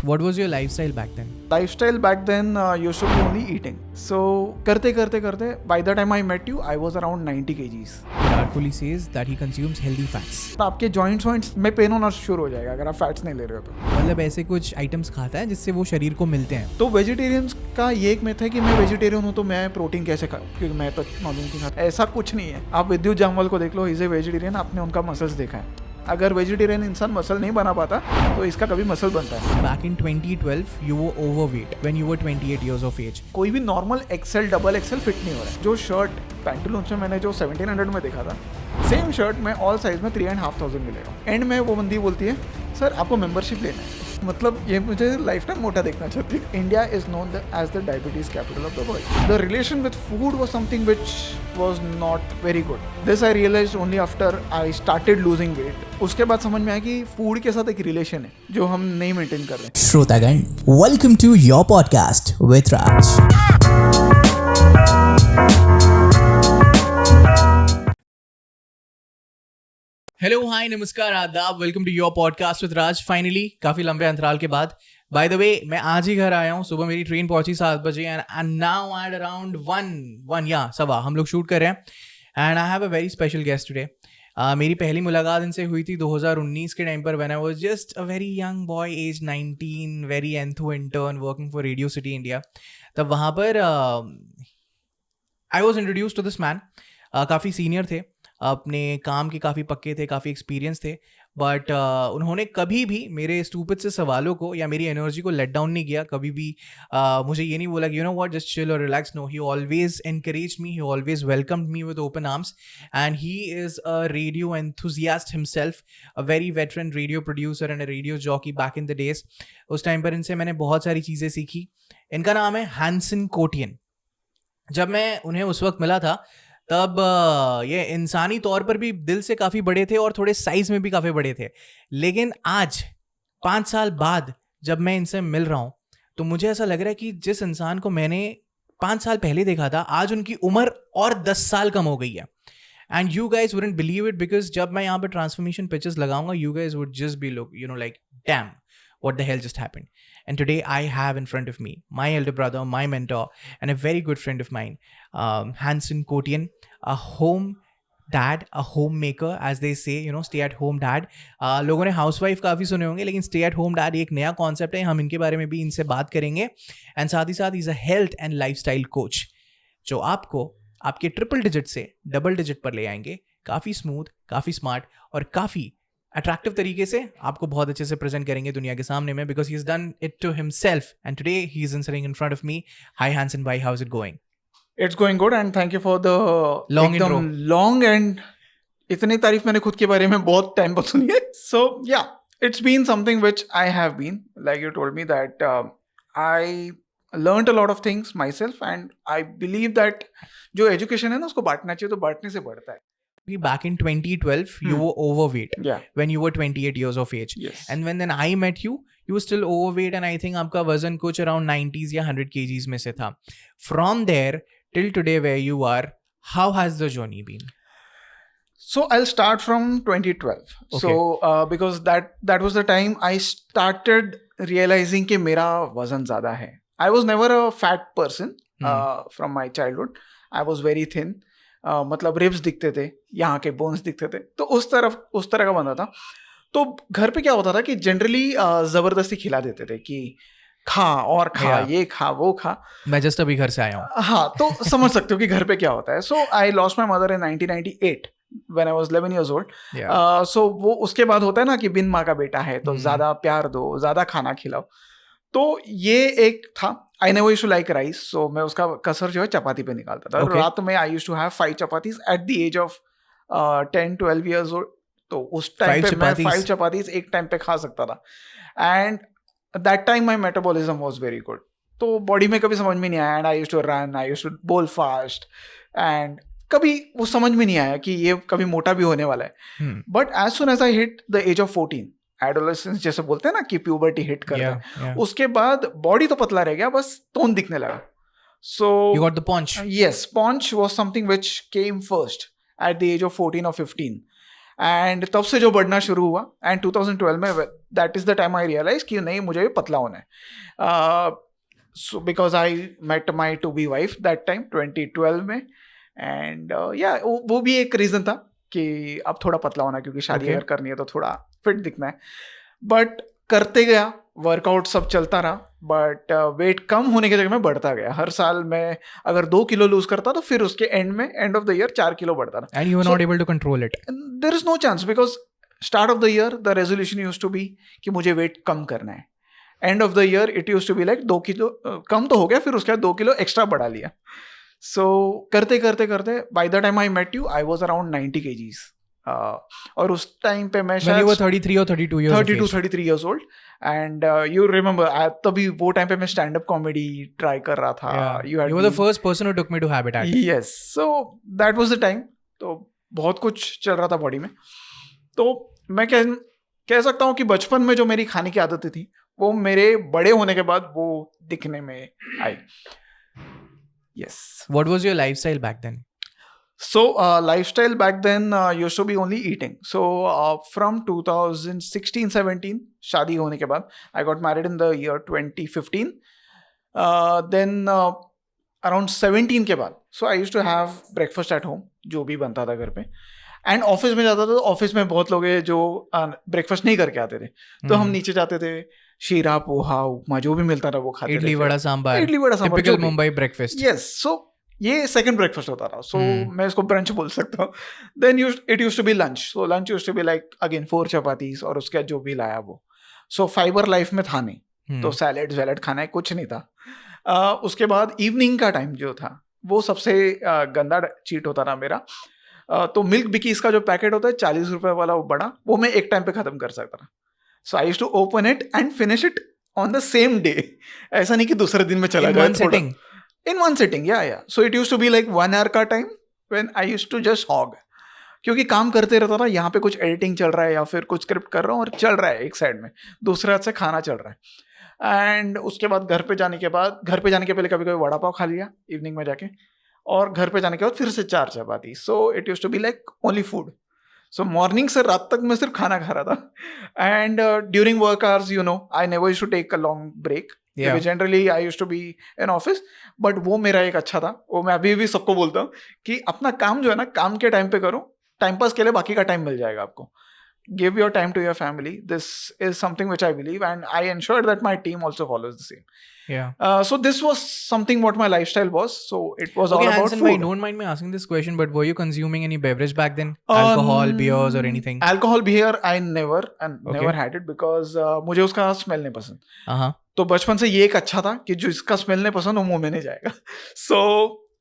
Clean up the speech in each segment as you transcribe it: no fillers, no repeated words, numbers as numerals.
What was your lifestyle back then? Lifestyle back then used to be only eating. So करते by the time I met you I was around 90 kgs. Artfully says that he consumes healthy fats. आपके joints में pen होना शुरू हो जाएगा अगर आप fats नहीं ले रहे हो तो. मतलब ऐसे कुछ आइटम्स खाता है जिससे वो शरीर को मिलते हैं. तो वेजिटेरियंस का ये एक मिथ है कि मैं वेजिटेरियन हूँ तो मैं प्रोटीन कैसे खाऊं क्योंकि मैं तो मालूम नहीं खाता. ऐसा कुछ नहीं है. आप विद्युत जामवाल को देख लो, इज ए वेजिटेरियन. आपने उनका मसल्स देखा है. अगर वेजिटेरियन इंसान मसल नहीं बना पाता तो इसका कभी मसल बनता है. Back in 2012 you were overweight when you were 28 years of age. कोई भी normal XL double XL fit नहीं हो रहा है. जो शर्ट पैंटलून्स में मैंने जो 1700 में देखा था, सेम शर्ट में ऑल साइज में 3500 मिलेगा. एंड में वो बंदी बोलती है सर आपको मेंबरशिप लेना है. मतलब ये मुझे लाइफ टाइम मोटा देखना चाहती है. India is known as the diabetes capital of the world. The relation with food was something which was not very good. This I realized only after I started losing weight. उसके बाद समझ में आया कि फूड के साथ एक relation है जो हम नहीं मेंटेन कर रहे. श्रोतागण, welcome to your podcast with Raj. Hello, hi, नमस्कार, आदाब. Welcome to your podcast with Raj. Finally काफी लंबे अंतराल के बाद. बाय द वे, मैं आज ही घर आया हूँ. सुबह मेरी ट्रेन पहुंची 7 बजे एंड नाउ एट अराउंड 1 सवा हम लोग शूट कर रहे हैं. And I have a very special guest today. मेरी पहली मुलाकात इनसे हुई थी 2019 के टाइम पर when I was just a very young boy, age 19, very एंथो intern working for radio city India. तब वहाँ पर I was introduced to this man. काफ़ी सीनियर थे, अपने काम के काफ़ी पक्के थे, काफ़ी एक्सपीरियंस थे. बट उन्होंने कभी भी मेरे स्टूपिड से सवालों को या मेरी एनर्जी को लेट डाउन नहीं किया. कभी भी मुझे ये नहीं बोला कि you know what, just chill और relax. No, he always encouraged me, he always welcomed me with open arms. And he is a radio enthusiast himself, a very veteran radio producer and a radio jockey back in the days. उस time पर इनसे मैंने बहुत सारी चीज़ें सीखी. इनका नाम है हैंसन कोटियन. जब मैं उन्हें उस वक्त मिला था तब ये इंसानी तौर पर भी दिल से काफ़ी बड़े थे और थोड़े साइज़ में भी काफ़ी बड़े थे. लेकिन आज 5 साल बाद जब मैं इनसे मिल रहा हूँ तो मुझे ऐसा लग रहा है कि जिस इंसान को मैंने 5 साल पहले देखा था, आज उनकी उम्र और 10 साल कम हो गई है. And you guys wouldn't believe it, because जब मैं यहाँ पर ट्रांसफॉर्मेशन पिक्चर्स लगाऊंगा, you guys would just be look, you know, like damn, what the hell just happened. And today I have in front of me my elder brother, my mentor, and a very good friend of mine, Hanson Kotian, a home dad, a homemaker, as they say, you know, stay at home dad. लोगों ने housewife काफ़ी सुने होंगे, लेकिन stay at home dad एक नया concept है. हम इनके बारे में भी इनसे बात करेंगे. And साथ ही साथ he's a health and lifestyle coach, जो आपको आपके ट्रिपल डिजिट से डबल डिजिट पर ले आएंगे. काफ़ी स्मूथ, काफ़ी स्मार्ट और काफ़ी अट्रैक्टिव तरीके से आपको बहुत अच्छे से प्रेजेंट करेंगे दुनिया के सामने में, because he is done it to himself. And today he is sitting in front of me. Hi Hanson भाई, how is it going? It's going good and thank you for the long and इतनी तारीफ मैंने खुद के बारे में बहुत time पर सुनी है. So yeah, it's been something which I have been, like you told me that I learned a lot of things myself and I believe that जो एजुकेशन है ना उसको बांटना चाहिए, तो बांटने से बढ़ता है. Back in 2012 you were overweight. Yeah. When you were 28 years of age. Yes. And when then I met you were still overweight and I think आपका वजन कुछ around 90s या 100 kgs में से था. From there till today where you are, how has the journey been? So I'll start from 2012. Okay. So because that was the time I started realizing कि मेरा वजन ज़्यादा है. I was never a fat person from my childhood. I was very thin. मतलब ribs दिखते थे, यहाँ के बोन्स दिखते थे, तो उस तरह का बंदा था. तो घर पे क्या होता था कि जनरली ज़बरदस्ती खिला देते थे कि खा और खा, ये खा वो खा. मैं जस्ट अभी घर से आया हूँ. हाँ, तो समझ सकते हो कि घर पे क्या होता है. So I lost my mother in 1998 when I was 11 years old. So वो उसके बाद होता है ना कि बिन माँ का बेटा है तो ज़्यादा प्यार दो, ज़्यादा खाना खिलाओ. तो ये एक था. I never used to like rice, so मैं उसका कसर जो है चपाती पे निकालता था. Okay. रात में I used to have 5 chapatis at the age of 10-12 years old. तो उस टाइम पे मैं 5 चपातीज एक टाइम पे खा सकता था. And that time my metabolism was very good. तो बॉडी में कभी समझ में नहीं आया. And I used to run, I used to bowl fast, and कभी वो समझ में नहीं आया कि ये कभी मोटा भी होने वाला है. But as soon as I hit the age of 14, adolescence जैसे बोलते हैं ना कि प्यूबर्टी हिट कर रहा, उसके बाद बॉडी तो पतला रह गया, बस टोन दिखने लगा. सो you got the paunch. Yes, paunch was something which came first at the age of 14 or 15. And तब से जो बढ़ना शुरू हुआ, एंड 2012 में that is the time I realize कि नहीं, मुझे भी पतला होना है. So because I met my to be wife that time 2012 में. एंड या वो भी एक रीज़न था कि अब थोड़ा पतला होना, क्योंकि शादी अगर करनी है तो थोड़ा फिट दिखना है. बट करते गया, वर्कआउट सब चलता रहा, बट वेट कम होने की जगह में बढ़ता गया. हर साल मैं अगर 2 किलो लूज करता तो फिर उसके end of the year 4 kilo बढ़ता रहा. And you are not able to control it. There is no chance, because start of the year the resolution used to be कि मुझे वेट कम करना है. End of the year it used to be like 2 kilo कम तो हो गया, फिर उसके बाद 2 किलो एक्स्ट्रा बढ़ा लिया. सो करते करते करते by the time I met you I was around 90 kgs. और उस टाइम पे मैं शायद 33 or 32 years 33 years old. And you remember तभी वो टाइम पे मैं स्टैंड अप कॉमेडी ट्राई कर रहा था. You were the first person who took me to Habitat. Yes, so that was the time. तो बहुत कुछ चल रहा था बॉडी में. तो मैं कह सकता हूँ कि बचपन में जो मेरी खाने की आदतें थी वो मेरे बड़े होने के बाद वो दिखने में आई. Yes. What was your lifestyle back then? So lifestyle back then used to be only eating. So from 2016-17 शादी होने के बाद I got married in the year 2015. Then around 17 के बाद so I used to have breakfast at home, जो भी बनता था घर पे. एंड ऑफिस में जाता था तो ऑफिस में बहुत लोग हैं जो ब्रेकफास्ट नहीं करके आते थे, तो हम नीचे जाते थे, शीरा, पोहा, उपमा जो भी मिलता था वो खाते थे. Idli vada sambar, typical Mumbai breakfast. Yes, so ये सेकंड ब्रेकफास्ट होता था. सो मैं इसको ब्रंच बोल सकता हूँ. Then it used to be lunch. So lunch used to be like again 4 chapatis और उसके जो भी लाया वो. सो फाइबर लाइफ में था नहीं, तो सैलेड खाना है, कुछ नहीं था. उसके बाद इवनिंग का टाइम जो था वो सबसे गंदा चीट होता था मेरा. तो मिल्क बिकीज का जो पैकेट होता है 40 रुपए वाला वो बड़ा, वो मैं एक टाइम पे खत्म कर सकता था. So I used to open it and finish it on the same day. ऐसा नहीं कि दूसरे दिन में चला जाए. In one sitting, yeah. So it used to be like 1 hour का time when I used to just hog. क्योंकि काम करते रहता था, यहाँ पे कुछ एडिटिंग चल रहा है या फिर कुछ स्क्रिप्ट कर रहा हूँ और चल रहा है एक साइड में, दूसरे हाथ से खाना चल रहा है. एंड उसके बाद घर पे जाने के पहले कभी कभी वड़ा पाव खा लिया इवनिंग में जाके, और घर पे जाने के बाद फिर से 4 chapati. So it used to be like only food. So morning से रात तक मैं सिर्फ खाना खा रहा था. And during work hours I never used to take a long break. Generally I used to be in office. But वो मेरा एक अच्छा था, वो मैं अभी भी सबको बोलता हूँ कि अपना काम जो है ना, काम के टाइम पे करो, टाइम पास के लिए बाकी का टाइम मिल जाएगा आपको. Give your time to your family. This is something which I believe and I ensure that my team also follows the same. So this was something what my lifestyle was. So it was all about Hanson, food. Don't mind me asking this question, but were you consuming any beverage back then? Alcohol, beers or anything? Alcohol, beer, I never had it because मुझे उसका smell नहीं पसंद. तो बचपन से ये एक अच्छा था कि जो इसका स्मेल नहीं पसंद वो मुंह में नहीं जाएगा. So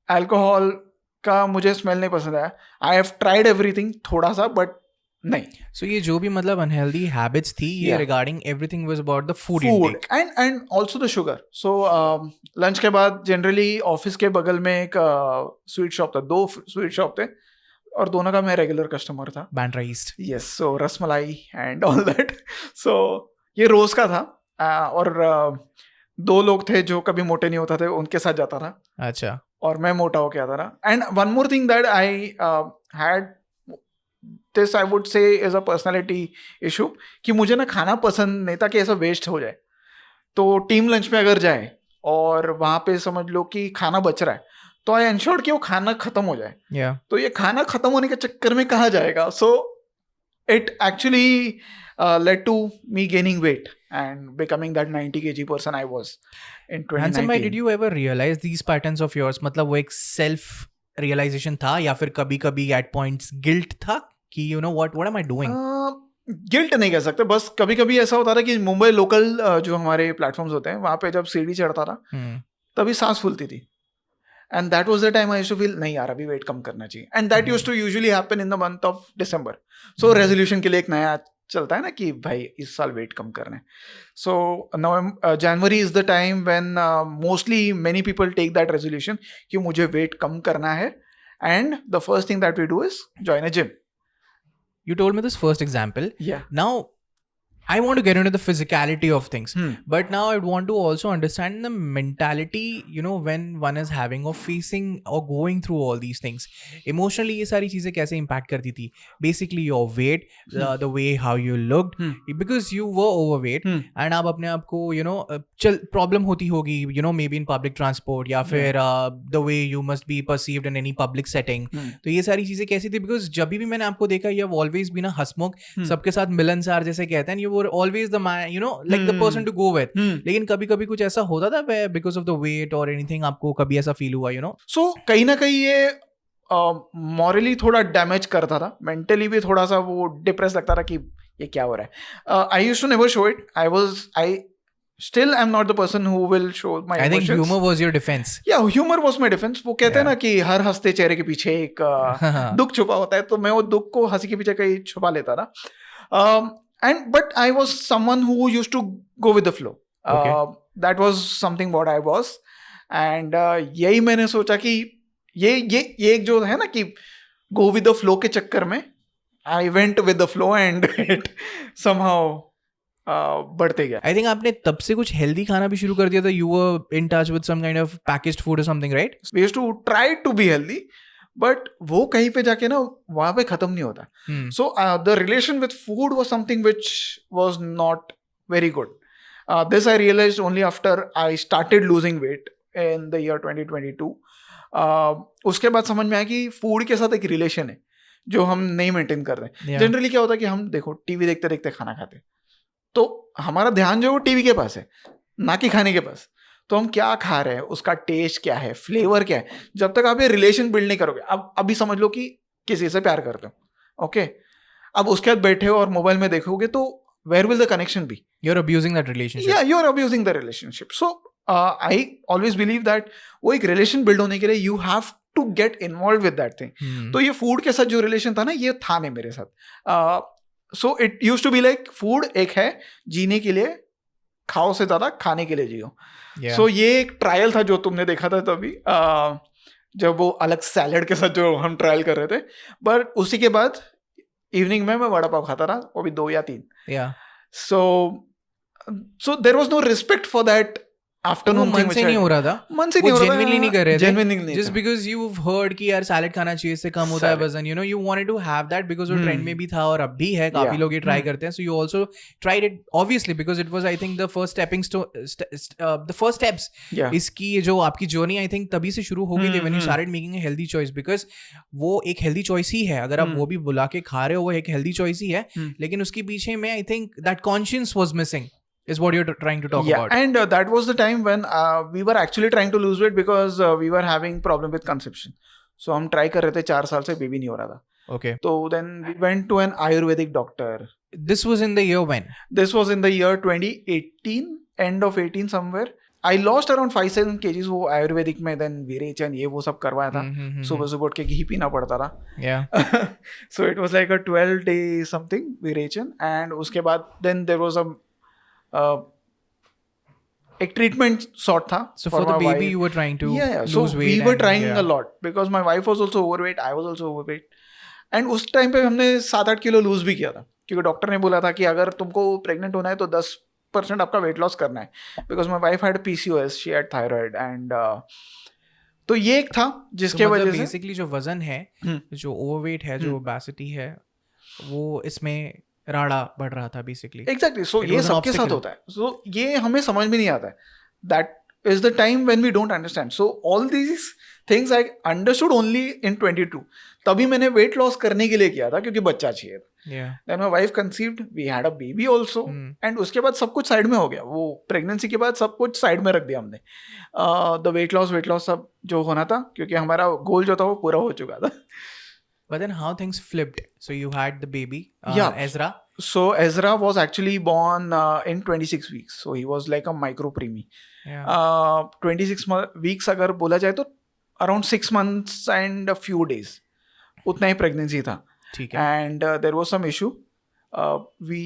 alcohol का मुझे स्मेल नहीं पसंद आया. I have tried everything थोड़ा सा, but नहीं. So ये जो भी मतलब unhealthy habits थी, ये regarding everything was about the food intake and also the sugar. So lunch के बाद generally ऑफिस के बगल में एक स्वीट शॉप था, 2 स्वीट शॉप थे और दोनों का मैं रेगुलर कस्टमर था. Bandra East. Yes, so rasmalai and all that. So ये रोज का था. और 2 लोग थे जो कभी मोटे नहीं होता थे, उनके साथ जाता था. अच्छा. और मैं मोटा होके आता था. And one more thing that I had, this I would say as a personality issue, कि मुझे ना खाना पसंद नहीं था कि ऐसा वेस्ट हो जाए. तो टीम लंच में अगर जाए और वहाँ पे समझ लो कि खाना बच रहा है, तो आई एंश्योर्ड कि वो खाना खत्म हो जाए. तो ये खाना खत्म होने के चक्कर में कहाँ जाएगा. So it actually led to me gaining weight and becoming that 90 kg person I was in 2019. Hanson, did you ever realize these patterns of yours? मतलब वो एक self realization था या फिर कभी-कभी at points guilt था कि you know what am I doing? Guilt नहीं कह सकते, बस कभी-कभी ऐसा होता था कि मुंबई लोकल जो हमारे प्लेटफॉर्म्स होते हैं वहाँ पे जब सीढ़ी चढ़ता था तभी सांस फूलती थी. And that was the time I used to feel नहीं यार अभी वेट कम करना चाहिए. And that used to usually happen in the month of December. So resolution के लिए एक नया चलता है ना कि भाई इस साल वेट कम करना है. So January is the time when mostly many people take that resolution कि मुझे वेट कम करना है. And the first thing that we do is join a gym. You told me this first example. Yeah. Now, I want to get into the physicality of things, Hmm. but now I want to also understand the mentality, you know, when one is having or facing or going through all these things. Emotionally, ये सारी चीजें कैसे impact करती थी? Basically, your weight, the way how you looked, because you were overweight, and आप अपने आप को, you know, problem होती होगी, you know, maybe in public transport या फिर the way you must be perceived in any public setting. तो ये सारी चीजें कैसी थी? Because जब भी मैंने आपको देखा, you have always been a हंसमुख, सबके साथ मिलनसार जैसे कहते हैं, you were always the man, you know, like the person to go with. लेकिन कभी कभी कुछ ऐसा होता था where because of the weight or anything आपको कभी ऐसा फील हुआ, you know? So कहीं ना कहीं ये मॉरली थोड़ा डैमेज करता था, मेंटली भी थोड़ा सा वो डिप्रेस लगता था कि ये क्या हो रहा है. I used to never show it. I still am not the person who will show my I think emotions. humor was your defense. Yeah, humor was my defense. वो कहते हैं ना कि हर हंसते चेहरे के पीछे एक दुख छुपा होता है, तो मैं वो दुख को हंसी के पीछे कहीं छुपा लेता था. But I was someone who used to go with the flow. Okay. That was something what I was. And यही मैंने सोचा कि ये एक जो है ना कि go with the flow के चक्कर में I went with the flow and it somehow बढ़ते गया. I think आपने तब से कुछ healthy खाना भी शुरू कर दिया था. You were in touch with some kind of packaged food or something, right? We used to try to be healthy, but वो कहीं पे जाके ना वहाँ पे खत्म नहीं होता. So the relation with food was something which was not very good. This I realized only after I started losing weight in the year 2022. उसके बाद समझ में आया कि फूड के साथ एक रिलेशन है जो हम नहीं मेंटेन कर रहे हैं. जनरली क्या होता है कि हम देखो टीवी देखते देखते खाना खाते हैं, तो हमारा ध्यान जो है वो टीवी के पास है, ना कि खाने के पास. तो हम क्या खा रहे हैं, उसका टेस्ट क्या है, फ्लेवर क्या है, जब तक आप ये रिलेशन बिल्ड नहीं करोगे. अब अभी समझ लो कि किसी से प्यार करते हो, ओके, अब उसके बाद बैठे हो और मोबाइल में देखोगे, तो where will the connection be? You're abusing that relationship. Yeah, you're abusing the relationship. So I always believe that वो एक रिलेशन बिल्ड होने के लिए you have to get involved with that thing. तो ये फूड के साथ जो रिलेशन था ना, ये था नहीं मेरे साथ. So it used to be like food एक है जीने के लिए, खाओ से ज्यादा खाने के लिए जियो. So ये एक ट्रायल था जो तुमने देखा था तभी, जब वो अलग सैलड के साथ जो हम ट्रायल कर रहे थे. बट उसी के बाद इवनिंग में मैं वड़ा पाव खाता रहा, वो भी 2 या 3. Yeah. So there was no respect for that afternoon मन से नहीं हो रहा था, मन से नहीं हो रहा था, genuinely नहीं कर रहे थे, genuinely नहीं just था. because you've heard कि यार सैलेड खाना चाहिए, इससे कम होता है वजन, you know, you wanted to have that because वो ट्रेंड में भी था और अब भी है, काफी लोग ये ट्राई करते हैं. So you also tried it obviously because it was I think the first stepping stone, the first steps. इसकी जो आपकी जर्नी I think तभी से शुरू हो गई थी when you started making a healthy choice, because वो एक healthy choice ही है. अगर आप वो भी बुला के खा रहे हो, वो एक healthy choice ही है, लेकिन उसके पीछे में I think that conscience was missing. Is what you're trying to talk about. And that was the time when we were actually trying to lose weight because we were having problem with conception. So हम try कर रहे थे 4 साल से, baby नहीं हो रहा था. Okay. So then we went to an Ayurvedic doctor. This was in the year when? This was in the year 2018, end of 18 somewhere. I lost around 5-7 kgs वो आयुर्वेदिक में, then विरेचन ये वो सब करवाया था. सुबह सुबह उठ के घी पीना पड़ता था. Yeah. So it was like a 12-day something विरेचन, and उसके बाद then there was a एक ट्रीटमेंट सॉर्ट था. So for the baby you were trying to lose weight. We were trying a lot because my wife was also overweight, I was also overweight. And उस time पे हमने 7-8 kilo loose भी किया था, क्योंकि doctor ने बोला था कि अगर तुमको प्रेग्नेंट होना है तो 10% आपका वेट लॉस करना है. Because my wife had PCOS, she had thyroid, and तो ये एक था जिसके वजह से बेसिकली जो वजन है, जो ओवरवेट है, जो ओबेसिटी है, वो इसमें राड़ा बढ़ रहा था बेसिकली. एग्जैक्टली. सो ये सबके साथ होता है. सो ये हमें समझ में नहीं आता है. That is the time when we don't understand. So all these things I understood only in 22. तभी मैंने वेट लॉस करने के लिए किया था, क्योंकि बच्चा चाहिए था. Then my wife conceived, we had a baby also, and उसके बाद सब कुछ साइड में हो गया. वो प्रेगनेंसी के बाद सब कुछ साइड में रख दिया हमने. द वेट लॉस सब जो होना था, क्योंकि हमारा गोल जो था वो पूरा हो चुका था. But then how things flipped? So you had the baby, Ezra. So Ezra was actually born in 26 weeks. So he was like a micro preemie. 26 weeks अगर बोला जाए तो around 6 months and a few days. उतना ही pregnancy था. ठीक है. And there was some issue. We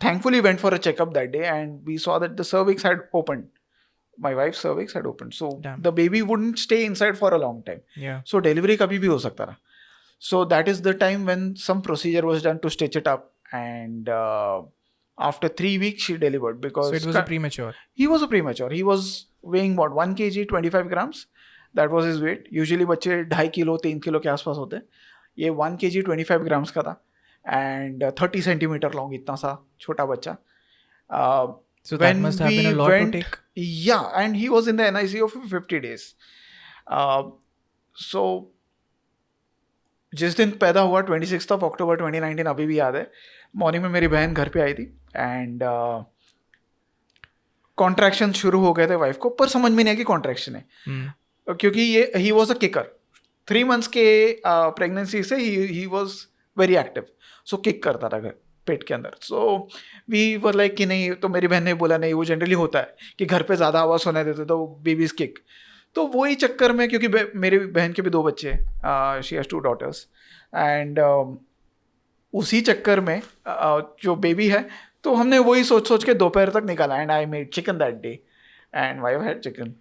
thankfully went for a checkup that day, and we saw that the cervix had opened. My wife's cervix had opened. So the baby wouldn't stay inside for a long time. Yeah. So delivery कभी भी हो सकता रहा. So that is the time when some procedure was done to stitch it up, and After 3 weeks, she delivered because So it was a premature. he was a premature. He was weighing what 1 kg 25 grams. That was his weight. Usually बच्चे 2.5 kilo 3 kilo के आसपास होते हैं. ये 1 kg 25 grams का था and 30 centimeter long, इतना सा छोटा बच्चा. So that must have been a lot to take. Yeah, and he was in the NICU for 50 days. So जिस दिन पैदा हुआ 26th of October 2019 अभी भी याद है. मॉर्निंग में मेरी बहन घर पे आई थी एंड कॉन्ट्रैक्शन शुरू हो गए थे वाइफ को, पर समझ में नहीं आया कि कॉन्ट्रैक्शन है. क्योंकि ये he was a kicker. 3 months के प्रेगनेंसी से he was very active, so kick करता था पेट के अंदर. सो वी वर लाइक कि नहीं, तो मेरी बहन ने बोला नहीं, वो जनरली होता है कि घर पे ज़्यादा आवाज़ सुनाई देते तो बेबीज किक. तो वही चक्कर में, क्योंकि मेरी बहन के भी 2 बच्चे हैं, शी हैज़ 2 daughters, एंड उसी चक्कर में जो बेबी है, तो हमने वही सोच के दोपहर तक निकाला. And I made chicken that day and wife had chicken.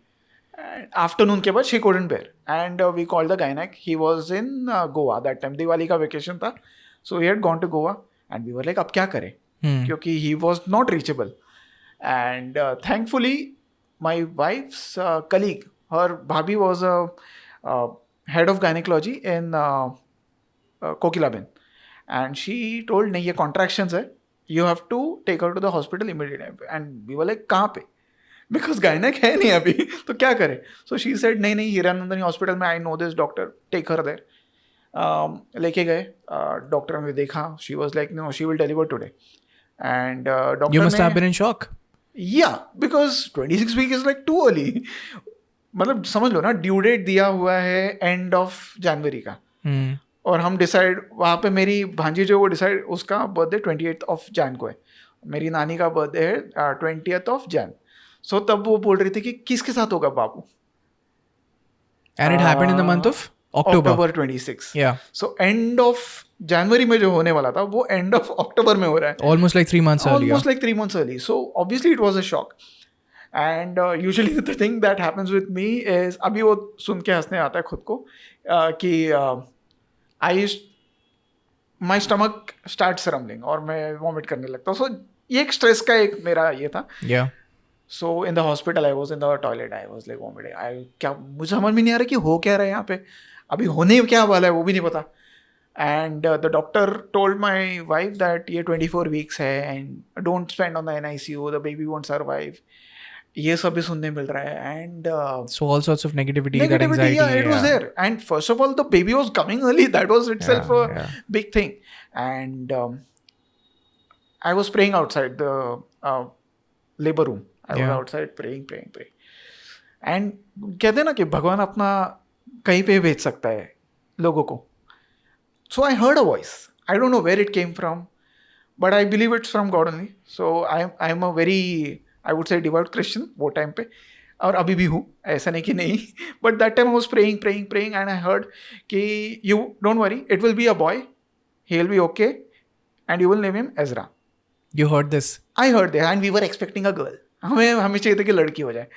Afternoon के बाद she couldn't bear and we called the gynaec. He was in Goa that time, Diwali का वेकेशन था, so he had gone to Goa and we were like अब क्या करें, क्योंकि he was not reachable. And thankfully my wife's colleague, her भाभी was head of gynaecology in Kokilaben. And she told नहीं ये contractions है, you have to take her to the hospital immediately. And we were like कहाँ पे, because gynec है नहीं अभी, तो क्या करें. So she said नहीं हीरानंदनी हॉस्पिटल में, I know this doctor, take her there. लेके गए, डॉक्टर ने देखा, she was like no, she will deliver today. And doctor You must have been in shock. Yeah, because 26 week is like too early. मतलब समझ लो ना, due date दिया हुआ है एंड ऑफ जनवरी का. और हम डिसाइड वहाँ पे, मेरी भांजी जो वो डिसाइड, उसका बर्थडे 28th of Jan को है, मेरी नानी का बर्थडे है 20th of Jan. सो तब वो बोल रही थी कि किसके साथ होगा बाबू. And it happened in the month of October 26. Yeah. So end of January में जो होने वाला था वो एंड ऑफ अक्टूबर में हो रहा है. Almost like 3 months earlier. Almost like 3 months early. So obviously it was a shock. And usually the thing that happens with me is, अभी वो सुन के हंसने आता है खुद को, कि my stomach starts rumbling और मैं वॉमिट करने लगता हूँ. सो ये एक स्ट्रेस का एक मेरा ये था. Yeah. So in the hospital I was in the toilet, I was like vomiting. क्या मुझे समझ में नहीं आ रहा कि हो क्या रहा है यहाँ पे, अभी होने क्या वाला है वो भी नहीं पता. And the doctor told my wife that ये 24 weeks है and don't spend on the NICU, the baby won't survive. ये सब भी सुनने मिल रहा है. And So all sorts of negativity, that anxiety. yeah, it was there. And first of all, the baby was coming early. That was itself a big thing. And I was praying outside the labor room. I was outside praying. And कहते हैं ना कि भगवान अपना कहीं पे भेज सकता है लोगों को. So I heard a voice. I don't know where it came from, but I believe it's from God only. So I'm a very, I would say, devout Christian वो टाइम पे, और अभी भी हूँ, ऐसा नहीं कि नहीं. But that time I was praying and I heard कि you don't worry, it will be a boy, he will be okay and you will name him Ezra. You heard this? I heard that and we were expecting a girl. हमें चाहिए था कि लड़की हो जाए,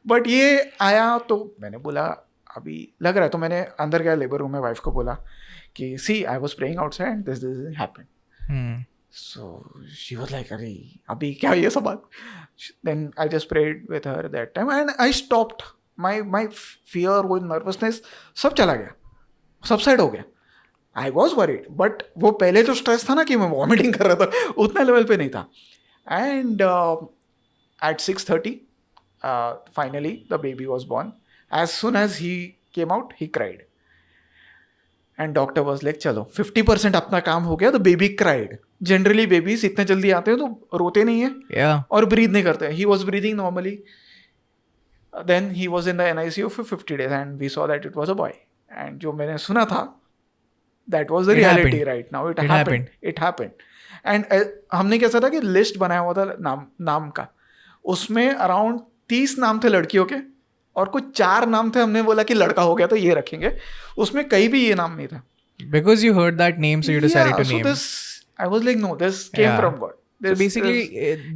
but ये आया तो मैंने बोला अभी लग रहा है. तो मैंने अंदर गया लेबर रूम में, वाइफ को बोला कि see I was praying outside and this happened. So she was like, अरे अभी क्या ये सब बात. Then I just prayed with her that time and I stopped. My fear, वो nervousness सब चला गया, सबसाइड हो गया. I was worried, but वो पहले जो स्ट्रेस था ना कि मैं वॉमिटिंग कर रहा था, उतना लेवल पे नहीं था. And at 6:30 finally the baby was born. As soon as he came out, he cried. And doctor was like, चलो 50% अपना काम हो गया. The baby cried. Generally babies इतने जल्दी आते हैं तो रोते नहीं है और ब्रीद नहीं करते. He was breathing normally. Then he was in the NICU for 50 days and we saw that it was a boy. And जो मैंने सुना था, that was the reality right now. It happened. And हमने कैसा था कि लिस्ट बनाया हुआ था नाम का, उसमें अराउंड 30 नाम थे लड़कियों के और कुछ 4 नाम थे. हमने बोला कि लड़का हो गया तो ये रखेंगे, उसमें कहीं भी ये नाम नहीं था. Because you heard that name, so you decided to name. So this, I was like, no, this came from God. So basically,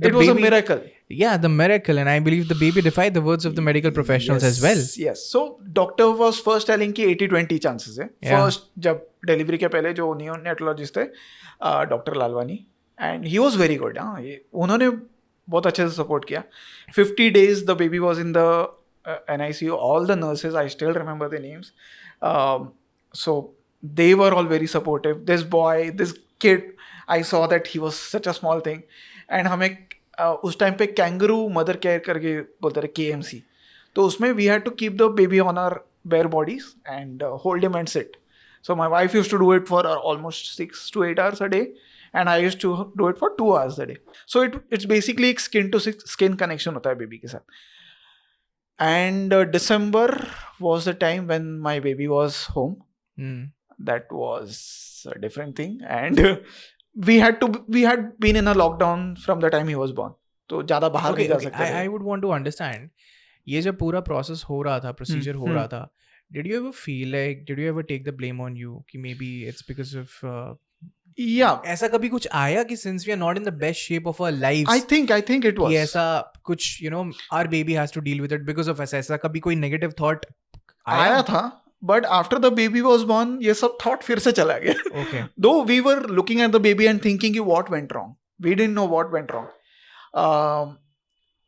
it was a miracle. Yeah, the miracle, and I believe the baby defied the words of the medical professionals as well. Yes. So doctor was first telling कि 80-20 chances है. First जब delivery के पहले जो neonatologist थे, doctor Lalwani, and he was very good. उन्होंने बहुत अच्छे से सपोर्ट किया. 50 days the baby was in the NICU. All the nurses, I still remember their names. So they were all very supportive. This boy, this kid, I saw that he was such a small thing. And हमें उस time पे kangaroo mother care करके बोलते थे, KMC. तो उसमें we had to keep the baby on our bare bodies and hold him and sit. So my wife used to do it for almost 6 to 8 hours a day, and I used to do it for 2 hours a day. So it's basically एक skin to skin connection होता है baby के साथ. And December was the time when my baby was home. That was a different thing, and we had been in a lockdown from the time he was born. तो ज़्यादा बाहर नहीं जा सकते थे. I would want to understand, ये जब पूरा process हो रहा था, procedure हो रहा था, did you ever take the blame on you कि maybe it's because of Yeah, ऐसा कभी कुछ आया कि since we are not in the best shape of our lives, I think it was. कि ऐसा कुछ our baby has to deal with it because of ऐसा कभी कोई negative thought आया था, but after the baby was born ये सब thought फिर से चला गया. Okay. Though we were looking at the baby and thinking what went wrong, we didn't know what went wrong.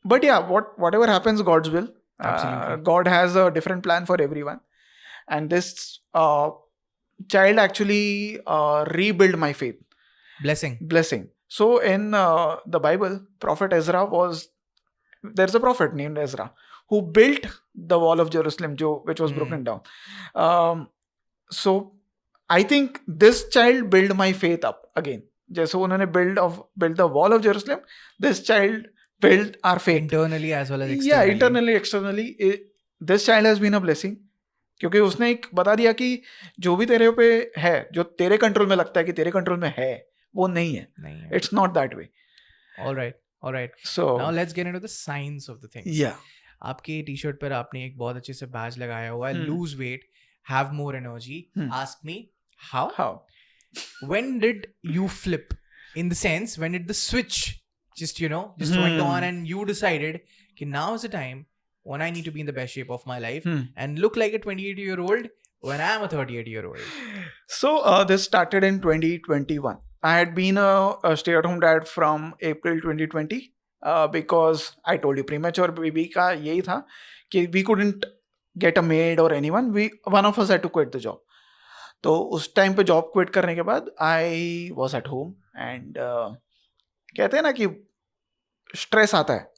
But yeah, whatever happens, God's will. Absolutely. God has a different plan for everyone, and this child actually rebuilt my faith. Blessing. So in the Bible, prophet Ezra there's a prophet named Ezra who built the wall of Jerusalem, which was broken down. So I think this child built my faith up again. जैसे उन्होंने built the wall of Jerusalem, this child built our faith. Internally as well as externally. Yeah, internally, externally. This child has been a blessing. क्योंकि उसने एक बता दिया कि जो भी तेरे पे है, जो तेरे कंट्रोल में लगता है कि तेरे कंट्रोल में है, वो नहीं है. It's not that way. All right. So now let's get into the science of the thing. Yeah. आपके टी-शर्ट पर आपने एक बहुत अच्छे से बैज लगाया हुआ है, lose weight, have more energy. Ask me how? When did you flip? In the sense, when did the switch just went on and you decided कि now is the time when I need to be in the best shape of my life and look like a 28-year-old when I am a 38-year-old? So this started in 2021. I had been a stay-at-home dad from April 2020 because I told you premature baby का यही था कि we couldn't get a maid or anyone. One of us had to quit the job. तो उस time पे job quit करने के बाद I was at home and कहते हैं ना कि स्ट्रेस आता है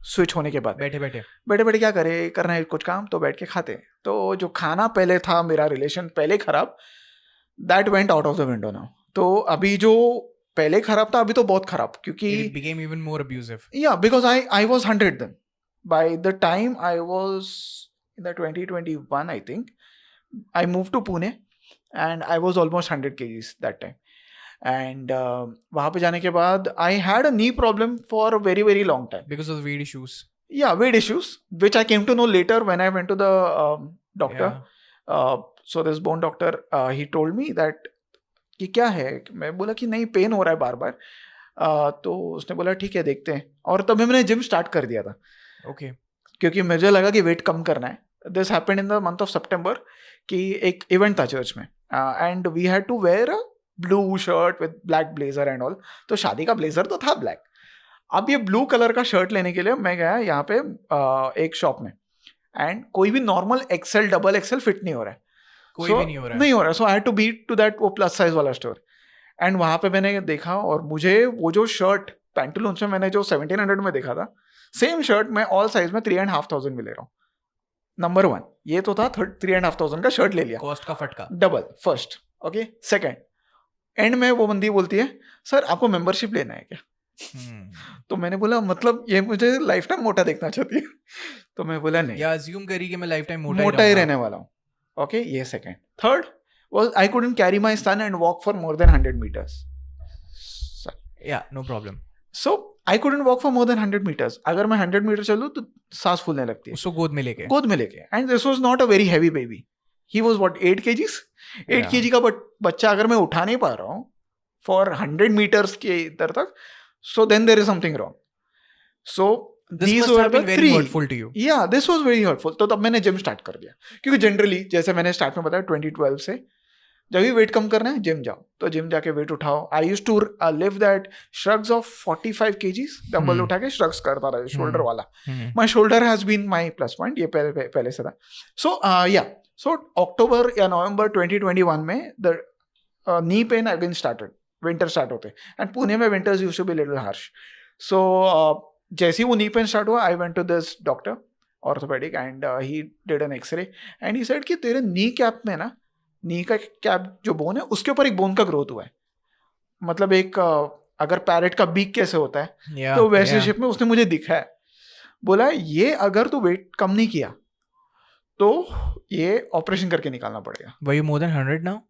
स्विच होने के बाद. बैठे क्या करना है कुछ काम, तो बैठ के खाते. तो जो खाना पहले था, मेरा रिलेशन पहले खराब, that went out of the window now. तो अभी जो पहले खराब था, अभी तो बहुत खराब, क्योंकि it became even more abusive. Yeah, because I was 100 then. By the time I was in the 2021, I think I moved to Pune and I was almost 100 kgs that time. And वहाँ पे जाने के बाद I had a knee problem for a very very long time because of weight issues. Yeah, weight issues, which I came to know later when I went to the doctor. So this bone doctor, he told me that कि क्या है. मैं बोला कि नहीं, pen हो रहा है बार बार. तो उसने बोला ठीक है देखते हैं, और तभी मैंने जिम स्टार्ट कर दिया था. Okay. क्योंकि मुझे लगा कि वेट कम करना है. This happened in the month of September कि एक इवेंट था चर्च में, and we had to wear a blue shirt with black blazer and all. तो शादी का ब्लेजर तो था ब्लैक. अब ये ब्लू कलर का शर्ट लेने के लिए मैं गया यहाँ पे एक शॉप में, एंड कोई भी normal XL double XL fit नहीं हो रहा है. कोई भी नहीं हो रहा. So I had to beat to that वो प्लस साइज वाला स्टोर. एंड वहाँ पे मैंने देखा, और मुझे वो जो शर्ट पैंटलून्स में मैंने जो 1700 में देखा था, सेम शर्ट मैं ऑल साइज में 3500 में ले रहा हूँ. नंबर 1 ये तो था. 3500 का शर्ट ले लिया, कॉस्ट का फटका double. First okay. Second, and में वो बंदी बोलती है सर आपको मेंबरशिप लेना है क्या? तो मैंने बोला मतलब ये मुझे लाइफ टाइम मोटा देखना चाहती है. तो मैं बोला नहीं, या अज्यूम करी कि मैं लाइफ टाइम मोटा ही रहने वाला हूँ. ओके, ये second. Third was I couldn't carry my son and walk for more than 100 meters. Yeah, no problem. So I couldn't walk for more than 100 meters. अगर मैं 100 मीटर चलूँ तो सांस फूलने लगती है. उसको गोद में लेके. And this was not a very heavy baby. He was what, 8 kgs? 8 kg का बच्चा अगर मैं उठा नहीं पा रहा हूँ for 100 meters के इधर तक, so then there is something wrong. So this must have been very hurtful to you. Yeah, this was very hurtful. तो तब मैंने जिम स्टार्ट कर दिया, क्योंकि जनरली जैसे मैंने स्टार्ट में बताया 2012 से जब भी वेट कम करना है जिम जाओ, तो जिम जाके वेट उठाओ. आई यूज टू लिव that shrugs of 45 kgs dumbbell उठा के श्रग्स करता रहा, शोल्डर वाला. My shoulder has been my plus point, ये पहले से था. सो अक्टूबर या नवंबर 2021 में the knee pain again started. Winter start होते एंड पुणे में winters used to be little harsh. So जैसे ही वो नी पेन स्टार्ट हुआ, I went to this doctor orthopaedic and he did an X ray and he said कि तेरे knee cap में ना, नी का कैप जो बोन है उसके ऊपर एक बोन का ग्रोथ हुआ है. मतलब एक अगर पैरेट का बीक कैसे होता है तो वैसे शेप में उसने मुझे दिखा है. बोला ये अगर तू वेट कम नहीं किया तो ये ऑपरेशन करके निकालना पड़ेगा. Were you more than 100 now?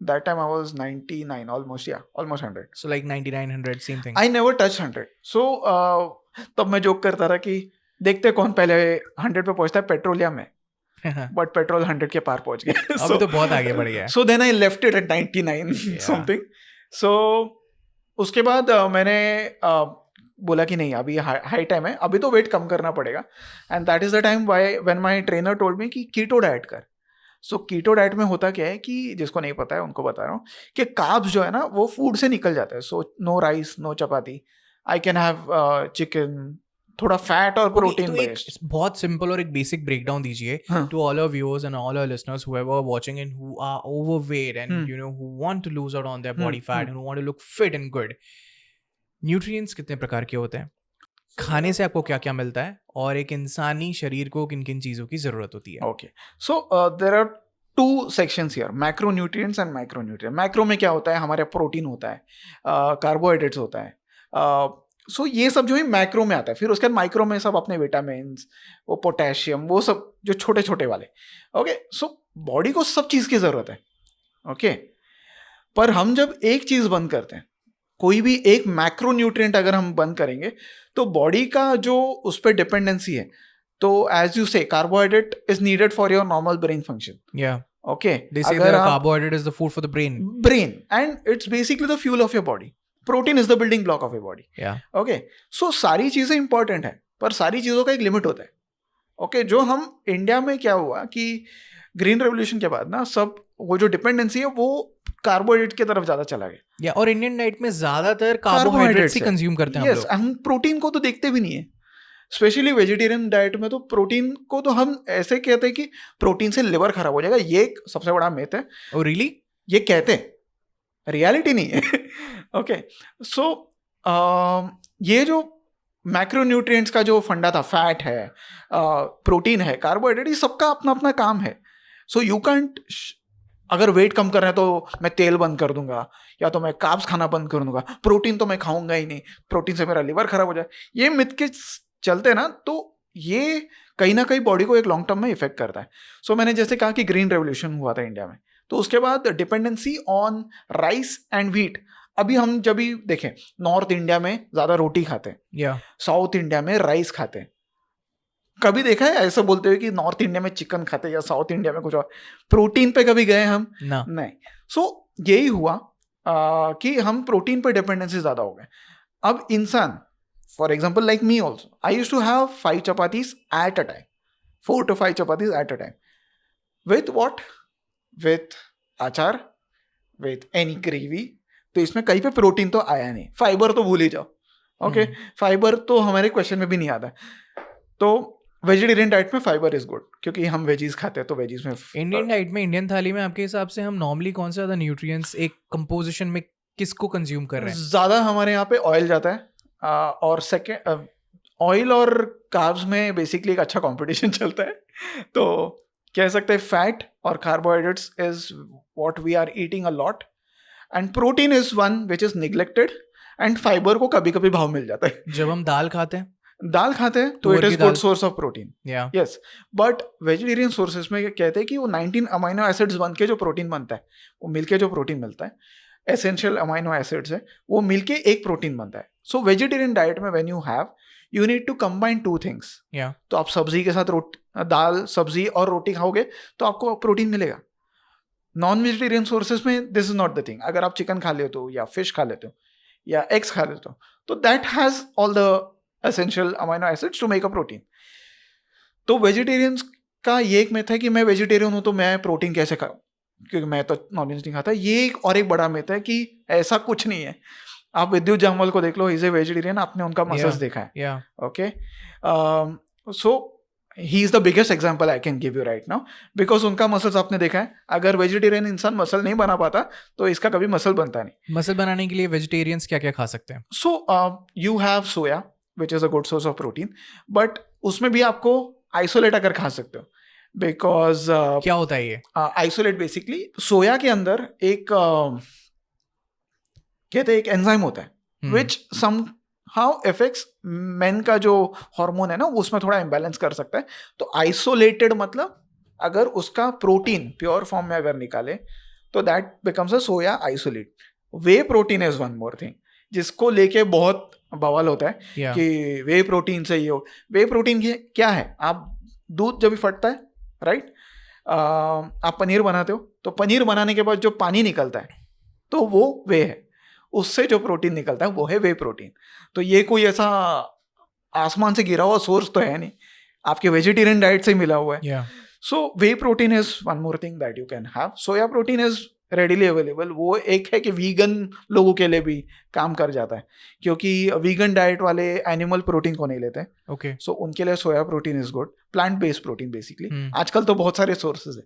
That time I was 99, almost 100. So like 99, 100, same thing. I never touched 100. So तब मैं जोक करता रहा कि देखते कौन पहले 100 पे पहुंचता है पेट्रोलियम में. बट पेट्रोल 100 के पार पहुंच गया. अभी तो बहुत आगे बढ़ गया. So then I left it at 99 something. So उसके बाद मैंने बोला कि नहीं अभी हाई टाइम है, अभी तो वेट कम करना पड़ेगा. And that is the time when my trainer told me कि कीटो डाइट कर. सो कीटो डाइट में होता क्या है कि जिसको नहीं पता है उनको बता रहा हूँ कि कार्ब्स जो है ना वो फूड से निकल जाता है. So no rice, no chapati, I can have chicken, थोड़ा फैट और प्रोटीन बेस्ड. बहुत सिंपल और एक बेसिक ब्रेकडाउन दीजिए to all our viewers and all our listeners whoever watching and who are overweight and you know who want to lose out on their body fat and who want to look fit and good. Nutrients कितने प्रकार के होते हैं, खाने से आपको क्या क्या मिलता है, और एक इंसानी शरीर को किन किन चीज़ों की ज़रूरत होती है? Okay, so there are 2 sections हियर, macronutrients and micronutrient. Macro में क्या होता है, हमारे प्रोटीन होता है, कार्बोहाइड्रेट्स होता है. सो ये सब जो है मैक्रो में आता है. फिर उसके बाद माइक्रो में सब अपने विटामिन, वो पोटेशियम, वो सब जो छोटे छोटे वाले. ओके, सो बॉडी को सब चीज़ की ज़रूरत है. ओके, पर हम जब एक चीज़ बंद करते हैं, कोई भी एक मैक्रो न्यूट्रिएंट अगर हम बंद करेंगे तो बॉडी का जो उस पर डिपेंडेंसी है, तो एज यू से carbohydrate is needed for your normal brain function. Okay, they say that carbohydrate is the food for the brain and it's basically the fuel of your body. Protein is the building block of your body. Okay, so सारी चीजें important है, पर सारी चीजों का एक limit होता है. ओके, जो हम इंडिया में क्या हुआ कि ग्रीन रेवोल्यूशन के बाद ना सब वो जो डिपेंडेंसी है वो कार्बोहाइड्रेट की तरफ ज्यादा चला गया. और इंडियन डाइट में ज्यादातर कार्बोहाइड्रेट्स ही कंज्यूम करते हैं. यस, हम प्रोटीन को तो देखते भी नहीं है. स्पेशली वेजिटेरियन डाइट में तो प्रोटीन को तो हम ऐसे कहते हैं कि प्रोटीन से लिवर खराब हो जाएगा. ये एक सबसे बड़ा मिथ है. Oh really? ये कहते हैं, रियलिटी नहीं है. ओके, सो ये जो मैक्रोन्यूट्रिएंट्स का जो फंडा था, फैट है, प्रोटीन है, कार्बोहाइड्रेट, ये सबका अपना अपना काम है. सो यू कैंट, अगर वेट कम करना है तो मैं तेल बंद कर दूंगा, या तो मैं कार्ब्स खाना बंद कर दूंगा, प्रोटीन तो मैं खाऊंगा ही नहीं, प्रोटीन से मेरा लिवर खराब हो जाए. ये मिथ के चलते ना, तो ये कहीं ना कहीं बॉडी को एक लॉन्ग टर्म में इफेक्ट करता है. सो मैंने जैसे कहा कि ग्रीन रेवोल्यूशन हुआ था इंडिया में, तो उसके बाद dependency on rice and wheat. अभी हम जब भी देखें, नॉर्थ इंडिया में ज्यादा रोटी खाते हैं, साउथ इंडिया में राइस खाते हैं. कभी देखा है ऐसा बोलते हुए कि नॉर्थ इंडिया में चिकन खाते हैं या साउथ इंडिया में कुछ और? प्रोटीन पे कभी गए हम? नहीं. सो यही हुआ कि हम प्रोटीन पे डिपेंडेंसी ज्यादा हो गए. अब इंसान, for example like me also, I use to have 5 chapatis at a time, 4 to 5 chapatis at a time. With what? With अचार, विथ एनी ग्रेवी. तो इसमें कहीं पे प्रोटीन तो आया नहीं. फाइबर तो भूल ही जाओ. ओके, फाइबर तो हमारे क्वेश्चन में भी नहीं आता. तो वेजिटेरियन डाइट में फाइबर इज गुड, क्योंकि हम वेजीज खाते हैं, तो वेजीज में. इंडियन डाइट में, इंडियन थाली में आपके हिसाब से हम नॉर्मली कौन से ज्यादा न्यूट्रिएंट्स एक कंपोजिशन में किसको कंज्यूम कर रहे हैं? ज्यादा हमारे यहाँ पे ऑयल जाता है, और सेकेंड ऑयल और कार्ब्स में बेसिकली एक अच्छा कंपटीशन चलता है. तो कह सकते हैं फैट और carbohydrates is what we are eating a lot, and protein is one which is neglected, and fibre को कभी कभी भाव मिल जाता है. जब हम दाल खाते हैं तो it is good source of protein. Yes, but vegetarian sources में कहते हैं कि वो 19 अमाइनो एसिड्स बन के जो प्रोटीन बनता है, वो मिलके जो प्रोटीन मिलता है, एसेंशियल अमाइनो एसिड्स है, वो मिलके एक प्रोटीन बनता है. सो वेजिटेरियन डाइट में when you need to combine 2 things. तो आप सब्जी के साथ दाल, सब्जी और रोटी खाओगे तो आपको प्रोटीन मिलेगा. नॉन वेजिटेरियन सोर्सेज में this is not the thing. अगर आप चिकन खा लेते हो या फिश खा लेते हो या एग्स खा लेते हो, तो that has all the essential amino acids to make a protein. तो वेजिटेरियंस का ये एक मिथ है कि मैं वेजिटेरियन हूं तो मैं प्रोटीन कैसे खाऊं. क्योंकि मैं तो नॉनवेज नहीं खाता। ये एक बड़ा मिथ है कि ऐसा कुछ नहीं है। आप विद्युत जामवाल को देख लो, इज ए वेजिटेरियन, आपने उनका मसल्स देखा है, okay. So he is the biggest example I can give you right now, because उनका मसल्स आपने देखा है। अगर वेजिटेरियन इंसान मसल नहीं बना पाता तो इसका कभी मसल बनता नहीं। मसल बनाने के लिए वेजिटेरियंस क्या क्या खा सकते हैं? सो you have soya which is a good source of protein, but उसमें भी आपको आइसोलेट अगर खा सकते हो, बिकॉज क्या होता है ये आइसोलेट? बेसिकली सोया के अंदर एक कहते हैं एक एंजाइम होता है विच सम हाउ इफेक्ट्स मेन का जो हार्मोन है ना, उसमें थोड़ा इम्बैलेंस कर सकता है। तो आइसोलेटेड मतलब अगर उसका प्रोटीन प्योर फॉर्म में अगर निकाले तो that becomes a soya isolate. Way protein is one more thing जिसको लेके बहुत बवाल होता है कि वे प्रोटीन से ये हो। वे प्रोटीन क्या है? आप दूध जब भी फटता है, राइट, आप पनीर बनाते हो, तो पनीर बनाने के बाद जो पानी निकलता है तो वो वे है, उससे जो प्रोटीन निकलता है वो है वे प्रोटीन। तो ये कोई ऐसा आसमान से गिरा हुआ सोर्स तो है नहीं, आपके वेजिटेरियन डाइट से मिला हुआ है। So whey protein is one more thing that you can have. Soya protein is readily available. वो एक है कि वीगन लोगों के लिए भी काम कर जाता है, क्योंकि वीगन डाइट वाले एनिमल प्रोटीन को नहीं लेते, ओके। सो उनके लिए सोया protein is good, plant based protein basically. आजकल तो बहुत सारे सोर्सेज है।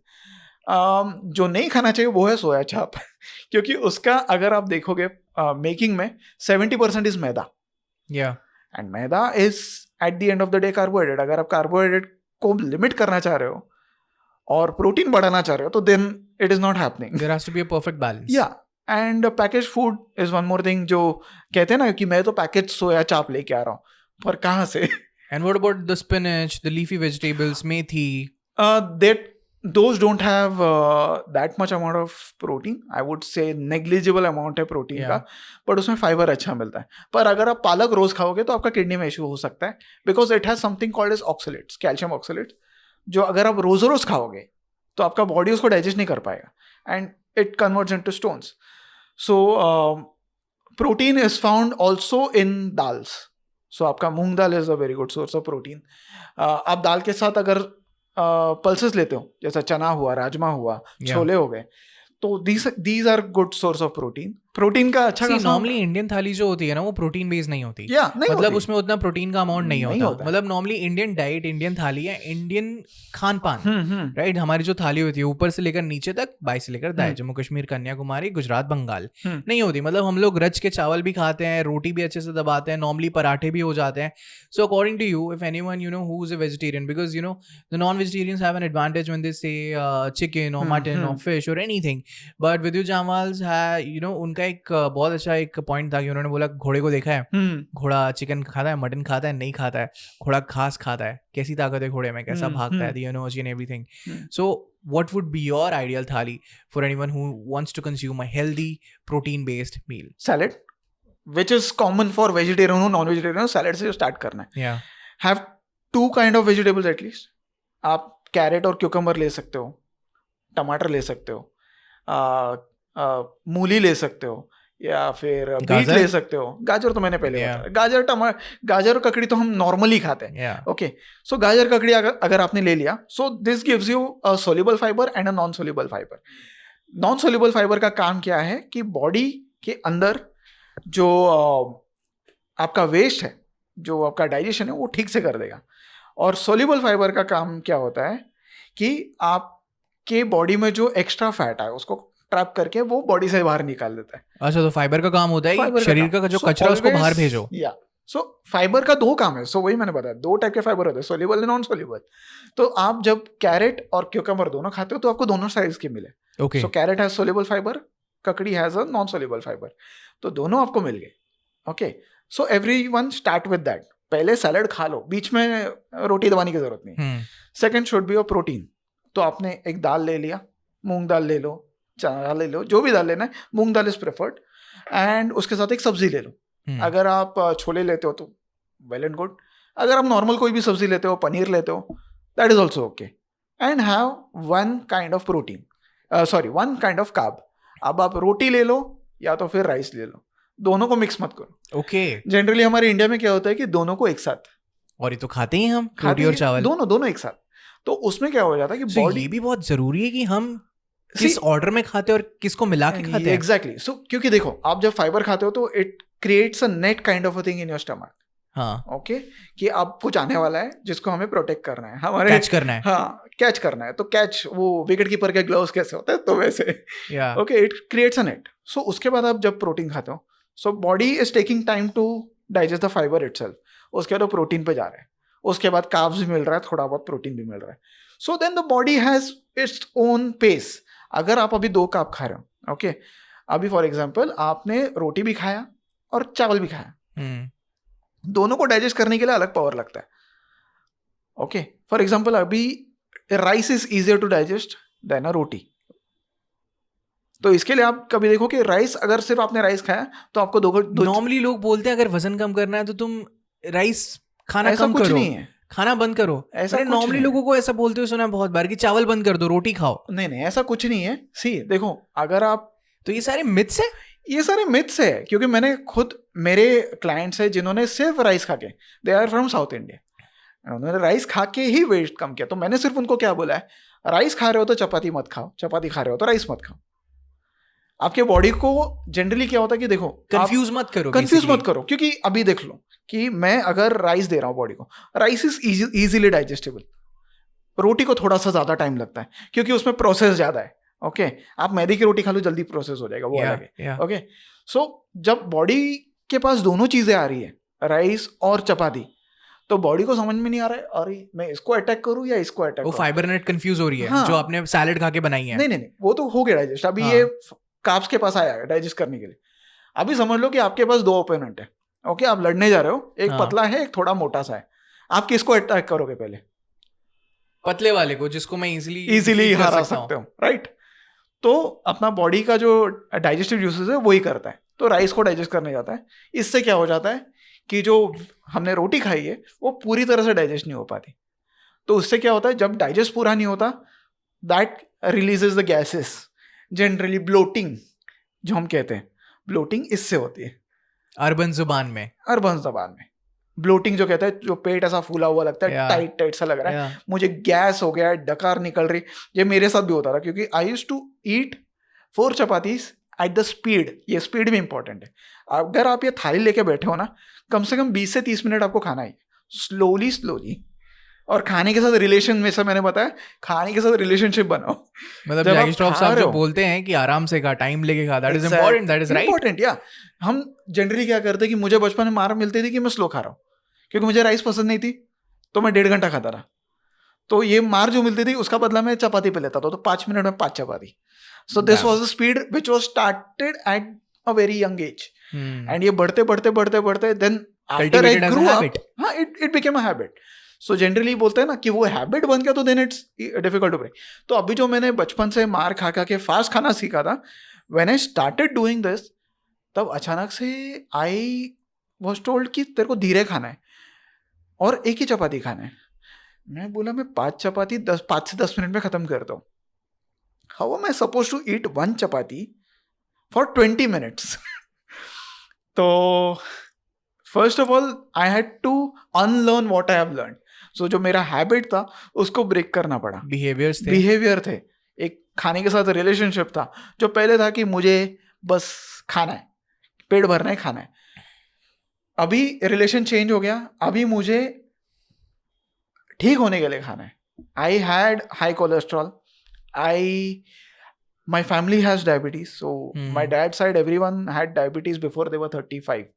जो नहीं खाना चाहिए वो है सोया चाप क्योंकि उसका अगर आप देखोगे मेकिंग में 70% is maida, and maida is at the end of the day carbohydrate. अगर आप कार्बोहाइड्रेट को लिमिट करना चाह रहे हो और प्रोटीन बढ़ाना चाह रहे हो तो then it is not happening. There has to be a perfect balance. या and package food is one more thing. जो कहते हैं ना कि मैं तो पैकेज सोया चाप लेके आ रहा हूँ, पर कहाँ से? And what about the spinach, the leafy vegetables, methi? Those don't have that much amount of protein. I would say negligible amount है प्रोटीन का, बट उसमें फाइबर अच्छा मिलता है। पर अगर आप पालक रोज खाओगे तो आपका किडनी में इशू हो सकता है, because it has something called as oxalates, calcium oxalates, जो अगर आप रोज खाओगे तो आपका बॉडी उसको डाइजेस्ट नहीं कर पाएगा and it converts into stones. So protein is found also in dals. So आपका moong dal is a very good source of protein. आप दाल के साथ अगर पल्सेस लेते हो, जैसा चना हुआ, राजमा हुआ, छोले हो गए, तो these are good source of protein. Protein का अच्छा खासा। नॉर्मली इंडियन थाली जो होती है ना वो प्रोटीन बेस्ड नहीं होती। नहीं मतलब होती। उसमें उतना प्रोटीन का अमाउंट नहीं होता। मतलब नॉर्मली इंडियन डाइट, इंडियन थाली है, इंडियन खान पान, राइट। हमारी जो थाली होती है ऊपर से लेकर नीचे तक, बाई से लेकर दाएं, जम्मू कश्मीर, कन्याकुमारी, गुजरात, बंगाल, नहीं होती। मतलब हम लोग रच के चावल भी खाते हैं, रोटी भी अच्छे से दबाते हैं, नॉर्मली पराठे भी हो जाते हैं। So according to you, if anyone you know who is a vegetarian, because you know the non vegetarians have an advantage when they say chicken और मटन और फिश और एनीथिंग, बट विद्युत जामवाल्स है, यू नो, उनका एक बहुत अच्छा एक पॉइंट था कि उन्होंने बोला घोड़े को देखा है, घोड़ा चिकन खाता है, मटन खाता है, नहीं खाता है, घोड़ा घास खाता है, कैसी ताकत है घोड़े में, कैसा भागता है, the energy and everything. So what would be your ideal thali for anyone who wants to consume a healthy protein based meal? Salad, which is common for vegetarian or non-vegetarian. salad से start करना है। Yeah. Have 2 kind of vegetables at least. आप carat और cucumber ले सकते हो, टमाटर ले सकते हो, मूली ले सकते हो, या फिर बीट ले सकते हो। गाजर तो मैंने पहले बताया। गाजर और ककड़ी तो हम नॉर्मली खाते हैं। ओके, सो गाजर ककड़ी अगर आपने ले लिया, so this gives you a soluble fibre and a non soluble fibre. Non soluble fibre का काम क्या है कि बॉडी के अंदर जो आपका वेस्ट है, जो आपका डाइजेशन है, वो ठीक से कर देगा। और सोल्यूबल फाइबर का काम क्या होता है कि आपके बॉडी में जो एक्स्ट्रा फैट है उसको ट्रैप करके वो बॉडी से बाहर निकाल देता है। अच्छा, तो फाइबर का काम होता है कि शरीर का जो कचरा उसको बाहर भेजो। या सो फाइबर का 2 काम है। सो वही मैंने बताया, 2 टाइप के फाइबर होते हैं, सोल्यूबल एंड नॉन सोल्यूबल। तो आप जब कैरेट और क्यूकम्बर दोनों खाते हो तो आपको दोनों साइज के मिले। Okay, so carrot has soluble fibre, kakdi has a non soluble fibre, तो दोनों आपको मिल गए। Okay, so everyone start with that. पहले सैलड खा लो, बीच में रोटी दबाने की जरूरत नहीं। Second should be a protein. तो आपने एक दाल ले लिया, मूंग दाल ले लो, चना दाल ले लो, जो भी दाल लेना है, मूंग दाल इज प्रेफर्ड, एंड उसके साथ एक सब्जी ले लो। अगर आप छोले लेते हो तो वेल एंड गुड, अगर आप नॉर्मल कोई भी सब्जी लेते हो, पनीर लेते हो, that is also okay. And have 1 kind of protein, 1 kind of carb. अब आप रोटी ले लो या तो फिर राइस ले लो, दोनों को मिक्स मत करो। ओके, जनरली हमारे इंडिया में क्या होता है कि दोनों को एक साथ, और ये तो खाते ही हम रोटी और चावल, दोनों एक साथ। तो उसमें क्या हो जाता है कि बॉडी, ये भी बहुत जरूरी है कि हम किस ऑर्डर में खाते हो और किसको मिला के खाते हैं? एग्जैक्टली. सो क्योंकि देखो, आप जब फाइबर खाते हो तो it creates a net kind of a thing in your stomach. हाँ, ओके, कि अब कुछ आने वाला है जिसको हमें प्रोटेक्ट करना है, हमारे कैच करना है. हाँ, कैच करना है. तो कैच, वो विकेट कीपर के ग्लव्स कैसे होते हैं, तो वैसे. या okay, it creates a net. So उसके बाद आप जब प्रोटीन खाते हो, so body is taking time to digest the fibre itself. उसके बाद वो प्रोटीन पे जा रहा है, उसके बाद कार्ब्स भी मिल रहा है, थोड़ा बहुत प्रोटीन भी मिल रहा है. So then the body has its own pace. अगर आप अभी 2 कार्ब खा रहे हो, ओके, अभी फॉर एग्जाम्पल आपने रोटी भी खाया और चावल भी खाया, दोनों को डाइजेस्ट करने के लिए अलग पावर लगता है. ओके, फॉर एग्जाम्पल अभी rice is easier to digest than a roti. तो इसके लिए आप कभी देखो कि राइस, अगर सिर्फ आपने राइस खाया तो आपको दो नॉर्मली लोग बोलते हैं अगर वजन कम करना है तो तुम राइस खाना ऐसा कम कुछ करो, नहीं है. खाना बंद करो. ऐसा मैंने कुछ नॉर्मली नहीं है. लोगों को ऐसा बोलते हुए सुना है बहुत बार कि चावल बंद कर दो, रोटी खाओ. नहीं नहीं, ऐसा कुछ नहीं है. सी देखो, अगर आप, तो ये सारे मिथ्स है. ये सारे मिथ्स है, क्योंकि मैंने खुद, मेरे क्लाइंट्स है जिन्होंने सिर्फ राइस खा के, they are from South India, उन्होंने राइस खा के ही वेट कम किया. तो मैंने सिर्फ उनको क्या बोला है, राइस खा रहे हो तो चपाती मत खाओ, चपाती खा रहे हो तो राइस मत खाओ. आपके बॉडी को जनरली क्या होता है कि देखो, कंफ्यूज मत करो, कंफ्यूज मत करो. क्योंकि अभी देख लो कि मैं अगर राइस दे रहा हूँ बॉडी को, राइस इज इजीली डाइजेस्टेबल. रोटी को थोड़ा सा ज्यादा टाइम लगता है क्योंकि उसमें प्रोसेस ज्यादा है. ओके, आप मैदे की रोटी खा लो, जल्दी प्रोसेस हो जाएगा, वो अलग है. ओके, सो जब बॉडी के पास दोनों चीजें आ रही है, राइस और चपाती, तो बॉडी को समझ में नहीं आ रहा है, अरे मैं इसको अटैक करूं या इसको अटैक वो करूं. फाइबर नेट कंफ्यूज हो रही है. हाँ. जो आपने सैलेड खा के बनाई है. नहीं, वो तो हो गया डाइजेस्ट. अभी हाँ. ये कार्ब्स के पास आया है डाइजेस्ट करने के लिए. अभी समझ लो कि आपके पास 2 ओपोनेंट है. ओके, आप लड़ने जा रहे हो, एक हाँ. पतला है, एक थोड़ा मोटा सा है. आप किसको अटैक करोगे पहले? पतले वाले को, जिसको मैं इजीली हरा सकते हो, राइट? तो अपना बॉडी का जो डाइजेस्टिव यूसेज है वही करता है. तो राइस को डाइजेस्ट करने जाता है. इससे क्या हो जाता है कि जो हमने रोटी खाई है वो पूरी तरह से डाइजेस्ट नहीं हो पाती. तो उससे क्या होता है, जब डाइजेस्ट पूरा नहीं होता, that releases the gases, generally bloating जो हम कहते हैं. ब्लोटिंग इससे होती है अर्बन जुबान में. अर्बन जबान में ब्लोटिंग जो कहते हैं, जो पेट ऐसा फूला हुआ लगता है, टाइट टाइट सा लग रहा है, मुझे गैस हो गया है, डकार निकल रही. ये मेरे साथ भी होता था क्योंकि I used to eat 4 chapatis at the speed. ये स्पीड भी इंपॉर्टेंट है. अगर आप ये थाली लेके बैठे हो ना, कम से कम 20 से 30 मिनट आपको खाना है, स्लोली. और खाने के साथ रिलेशन में से मैंने बताया, खाने के साथ रिलेशनशिप बनाओ. मतलब जैकी श्रॉफ साहब जो बोलते हैं कि आराम से खा, टाइम लेके खा, that is important, that is right. Important, या हम जनरली क्या करते हैं कि मुझे बचपन में मार मिलती थी कि मैं स्लो खा रहा हूँ, क्योंकि मुझे राइस पसंद नहीं थी, तो मैं 1.5 घंटा खाता रहा. तो ये मार जो मिलती थी उसका बदला मैं चपाती पे लेता था, तो 5 मिनट में 5 chapati. So this was the speed which was started at a very young age. And ये बढ़ते then after I grew up, हाँ, it became a habit. So generally बोलते हैं ना कि वो हैबिट बन गया तो then it's difficult to break. तो अभी जो मैंने बचपन से मार खा के फास्ट खाना सीखा था, when I started doing this, तब अचानक से आई वाज टोल्ड कि तेरे को धीरे खाना है और एक ही चपाती खाना है. मैं बोला मैं 5 चपाती 5 से 10 मिनट में खत्म करता हूँ. How am I suppose to eat 1 chapati for 20 minutes? तो first of all I had to unlearn what I have learn. So जो मेरा हैबिट था उसको ब्रेक करना पड़ा. बिहेवियर थे, एक खाने के साथ रिलेशनशिप था, जो पहले था कि मुझे बस खाना है, पेट भरना है, खाना है. अभी रिलेशन चेंज हो गया, अभी मुझे ठीक होने के लिए खाना है. I had high cholesterol, my family has diabetes, so my dad's side everyone had diabetes before they were 35,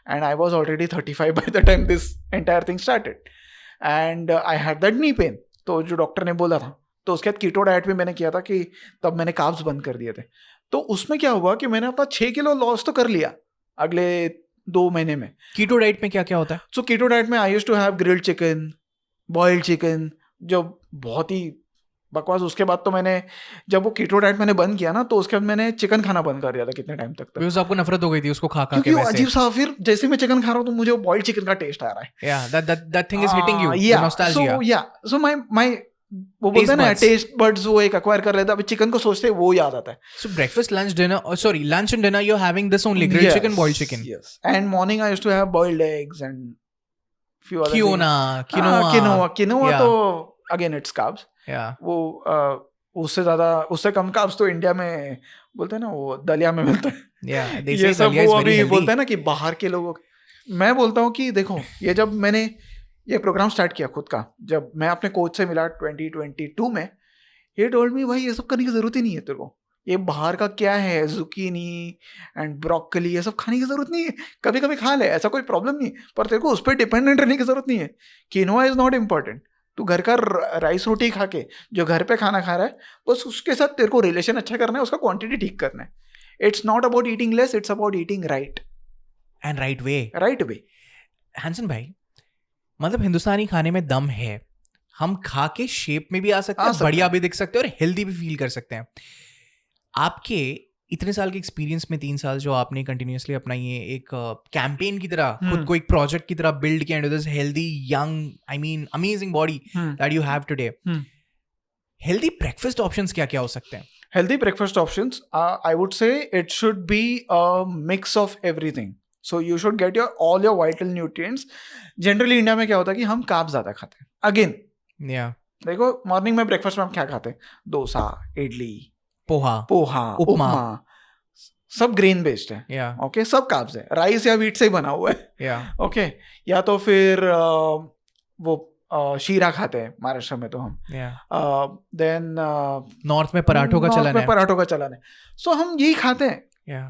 and I was already 35 by the time this entire thing started, and I had that knee pain. तो जो doctor ने बोला था, तो उसके बाद keto diet भी मैंने किया था, कि तब मैंने कार्ब्स बंद कर दिए थे. तो उसमें क्या हुआ कि मैंने अपना 6 किलो लॉस तो कर लिया अगले 2 महीने में. कीटो डाइट में क्या क्या होता है? सो कीटो डाइट में I used to have grilled chicken, boiled chicken, जो बहुत ही बकवास. उसके बाद तो मैंने, जब वो कीटो डाइट मैंने बंद किया ना, तो उसके बाद मैंने चिकन खाना बंद कर दिया था कितने टाइम तक. बिकॉज़ आपको नफरत हो गई थी उसको खा के. क्योंकि अजीब सा, फिर जैसे मैं चिकन खा रहा हूँ तो मुझे वो बॉइल्ड चिकन का टेस्ट आ रहा है. Yeah, that thing is hitting you. The nostalgia. So my वो बोलते हैं ना, टेस्ट बड्स वो एक एक्वायर कर लेता है. अभी चिकन को सोचते हैं वो याद आता है. So breakfast, lunch, dinner, lunch and dinner you're having this only, grilled chicken, boiled chicken. Yes. And morning I used to have boiled eggs and few other quinoa. quinoa. तो again it's carbs. Yeah. वो उससे ज़्यादा उससे कम carbs तो India में बोलते हैं ना वो दलिया में मिलता है। Yeah, they ये say सब dalia is वो very अभी healthy. बोलते हैं ना कि बाहर के लोगों मैं बोलता हूँ कि देखो ये जब मैंने ये प्रोग्राम स्टार्ट किया खुद का, जब मैं अपने कोच से मिला 2022 में, ये टोल्ड मी भाई ये सब करने की जरूरत ही नहीं है तेरे को, ये बाहर का क्या है जुकीनी एंड ब्रोकली ये सब खाने की जरूरत नहीं है, कभी कभी खा ले ऐसा कोई प्रॉब्लम नहीं, पर तेरे को उस पर डिपेंडेंट रहने की जरूरत नहीं है। किनोआ इज नॉट इम्पॉर्टेंट, तू घर का राइस रोटी खा के जो घर पे खाना खा रहा है बस उसके साथ तेरे को रिलेशन अच्छा करना है, उसका क्वांटिटी ठीक करना है। It's not about eating less, it's about eating right And right way. Right way. हैंसन भाई, मतलब हिंदुस्तानी खाने में दम है, हम खा के शेप में भी आ सकते हैं, बढ़िया भी दिख सकते हैं और हेल्दी भी फील कर सकते हैं। आपके इतने साल के एक्सपीरियंस में 3 साल जो आपने कंटिन्यूअसली अपना ये एक कैंपेन की तरह खुद को एक प्रोजेक्ट की तरह बिल्ड किया, this healthy young I mean amazing body that you have today, healthy breakfast options क्या क्या हो सकते हैं? Healthy breakfast options, I would say it should be a mix of everything. So you should get all your vital nutrients. Generally India में क्या होता है कि हम कार्ब ज़्यादा खाते हैं। Again, देखो मॉर्निंग में ब्रेकफास्ट में हम क्या खाते हैं? डोसा, इडली, पोहा, उपमा, सब ग्रेन बेस्ड है। ओके, सब कार्ब्स है, राइस या व्हीट से ही बना हुआ है। ओके, या तो फिर वो शीरा खाते हैं महाराष्ट्र में तो हम, देन नॉर्थ में पराठों का चलन है। सो हम यही खाते हैं।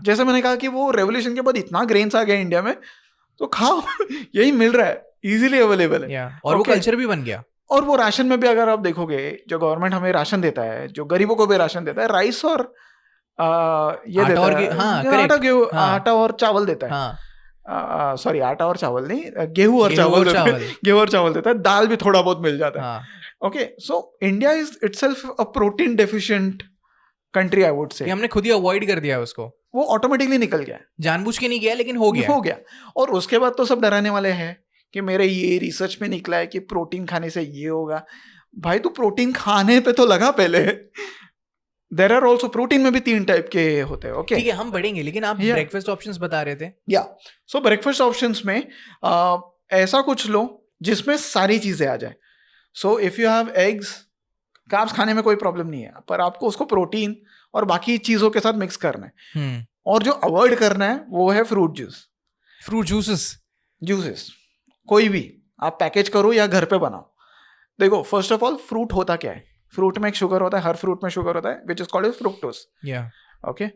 जैसे मैंने कहा कि वो रेवोल्यूशन के बाद इतना ग्रेन्स आ गया इंडिया में, तो खाओ यही मिल रहा है, इजीली अवेलेबल है और वो कल्चर भी बन गया। और वो राशन में भी अगर आप देखोगे, जो गवर्नमेंट हमें राशन देता है, जो गरीबों को भी राशन देता है, राइस और ये देता है, आटा और चावल देता है। सॉरी, आटा और चावल नहीं, गेहूं और चावल देता है, दाल भी थोड़ा बहुत मिल जाता है। Okay, so India is itself a protein deficient country, I would से। हमने खुद ही अवॉइड कर दिया उसको, वो ऑटोमेटिकली निकल गया, जानबूझ के नहीं गया लेकिन हो गया। और उसके बाद तो सब डराने वाले हैं कि मेरे ये रिसर्च में निकला है कि प्रोटीन खाने से ये होगा। भाई तू प्रोटीन खाने पे तो लगा पहले। देयर आर ऑल्सो प्रोटीन में भी 3 टाइप के होते हैं। ओके, ठीक है, हम बढ़ेंगे, लेकिन आप ब्रेकफास्ट ऑप्शंस बता रहे थे। सो ब्रेकफास्ट ऑप्शंस में ऐसा कुछ लो जिसमें सारी चीजें आ जाए। So if you have eggs, carbs खाने में कोई प्रॉब्लम नहीं है, पर आपको उसको प्रोटीन और बाकी चीजों के साथ मिक्स करना है। और जो अवॉइड करना है वो है फ्रूट जूसेस, कोई भी आप पैकेज करो या घर पे बनाओ। देखो, फर्स्ट ऑफ ऑल फ्रूट होता क्या है? फ्रूट में एक शुगर होता है, हर फ्रूट में शुगर होता है, which is called as fructose. Okay,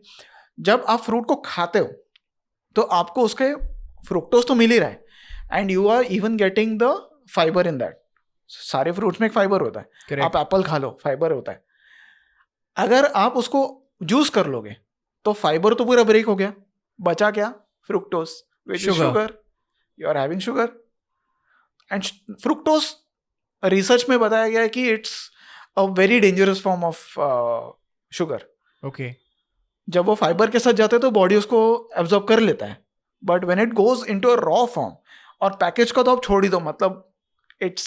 जब आप फ्रूट को खाते हो तो आपको उसके फ्रुक्टोज तो मिल ही रहा है, and you are even getting the fibre in that. सारे फ्रूट्स में एक फाइबर होता है। Correct. आप एप्पल खा लो, फाइबर होता है। अगर आप उसको जूस कर लोगे तो फाइबर तो पूरा ब्रेक हो गया, बचा क्या? Fructose, which is sugar. You are having sugar, and fructose research में बताया गया है कि it's a very dangerous form of sugar. Okay, जब वो फाइबर के साथ जाते हैं तो बॉडी उसको एब्जॉर्ब कर लेता है, but when it goes into a raw form, और पैकेज का तो आप छोड़ ही दो, मतलब it's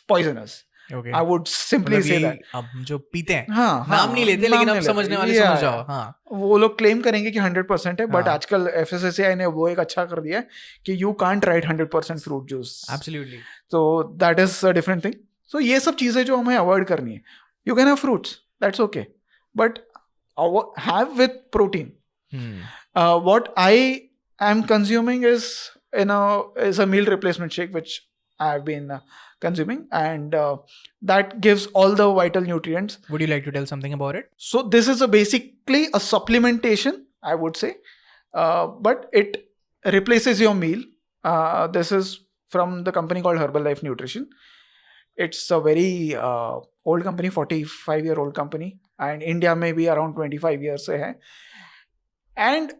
poisonous. I would simply say that. अब जो पीते हैं, हाँ, नाम नहीं लेते, लेकिन आप समझने वाले समझ जाओ। हाँ, वो लोग क्लेम करेंगे कि 100% है, बट आजकल FSSAI ने वो एक अच्छा कर दिया है कि you can't write 100% fruit juice. Absolutely. तो that is a different thing. So ये सब चीजें जो हमें अवॉइड करनी है, you can have fruits, that's okay, but have with protein. What I am consuming is a meal replacement shake which I have been consuming, and that gives all the vital nutrients. Would you like to tell something about it? So this is basically a supplementation, I would say, but it replaces your meal. This is from the company called Herbalife Nutrition. It's a very old company, 45-year-old company, and India में भी around 25 years से है. And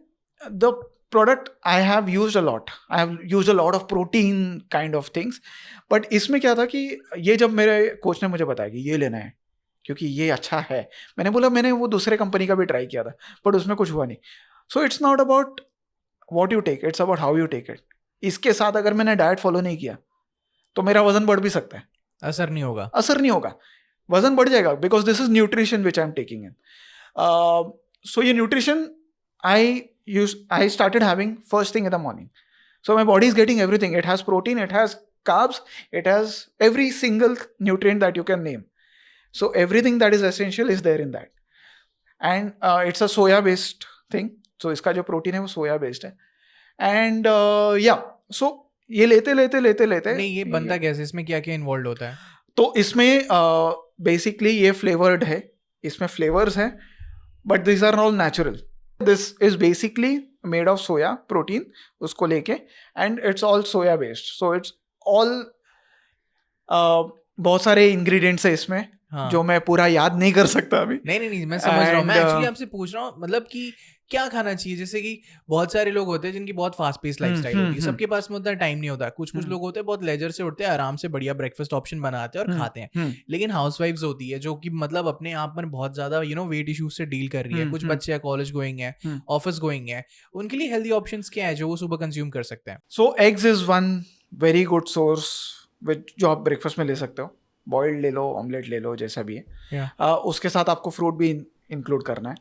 the product I have used a lot. I have used a lot of protein kind of things. But इसमें क्या था कि ये जब मेरे कोच ने मुझे बताया कि ये लेना है क्योंकि ये अच्छा है, मैंने बोला, मैंने वो दूसरे कंपनी का भी ट्राई किया था, बट उसमें कुछ हुआ नहीं. So it's not about what you take, it's about how you take it. इसके साथ अगर मैंने डाइट फॉलो नहीं किया तो मेरा वजन बढ़ भी सकता है. असर नहीं होगा, वजन बढ़ जाएगा, because this is nutrition which I am taking in. So ये nutrition I started having first thing in the morning. So my body is getting everything. It has protein, it has carbs, it has every single nutrient that you can name. So everything that is essential is there in that. And it's a soya based thing. So इसका जो protein है वो सोया based है. And so ये लेते नहीं, ये बनता कैसे, इसमें क्या क्या इन्वॉल्व होता है? तो इसमें बेसिकली ये फ्लेवर्ड है, इसमें फ्लेवर्स हैं, but this are all natural. This is basically made of soya protein, उसको लेके, and it's all soya based. So it's all बहुत सारे इंग्रेडिएंट्स है इसमें. हाँ. जो मैं पूरा याद नहीं कर सकता अभी. नहीं मैं समझ रहा हूँ. मैं एक्चुअली आपसे पूछ रहा हूँ मतलब कि क्या खाना चाहिए. जैसे कि बहुत सारे लोग होते हैं जिनकी बहुत फास्ट पेस लाइफस्टाइल होती है, सबके पास में उतना टाइम नहीं होता. कुछ लोग होते हैं बहुत लेजर से उठते हैं, आराम से बढ़िया ब्रेकफास्ट ऑप्शन बनाते हैं और खाते हैं. लेकिन हाउसवाइफ्स होती है जो कि मतलब अपने आप में बहुत ज्यादा वेट इश्यूज से डील कर रही है. कुछ बच्चे कॉलेज गोइंग है, ऑफिस गोइंग है, उनके लिए हेल्दी ऑप्शंस क्या है जो वो सुबह कंज्यूम कर सकते हैं? So eggs is one very good source जो आप ब्रेकफास्ट में ले सकते हो. बॉइल्ड ले लो, ऑमलेट ले लो, जैसा भी है. उसके साथ आपको फ्रूट भी इंक्लूड करना है.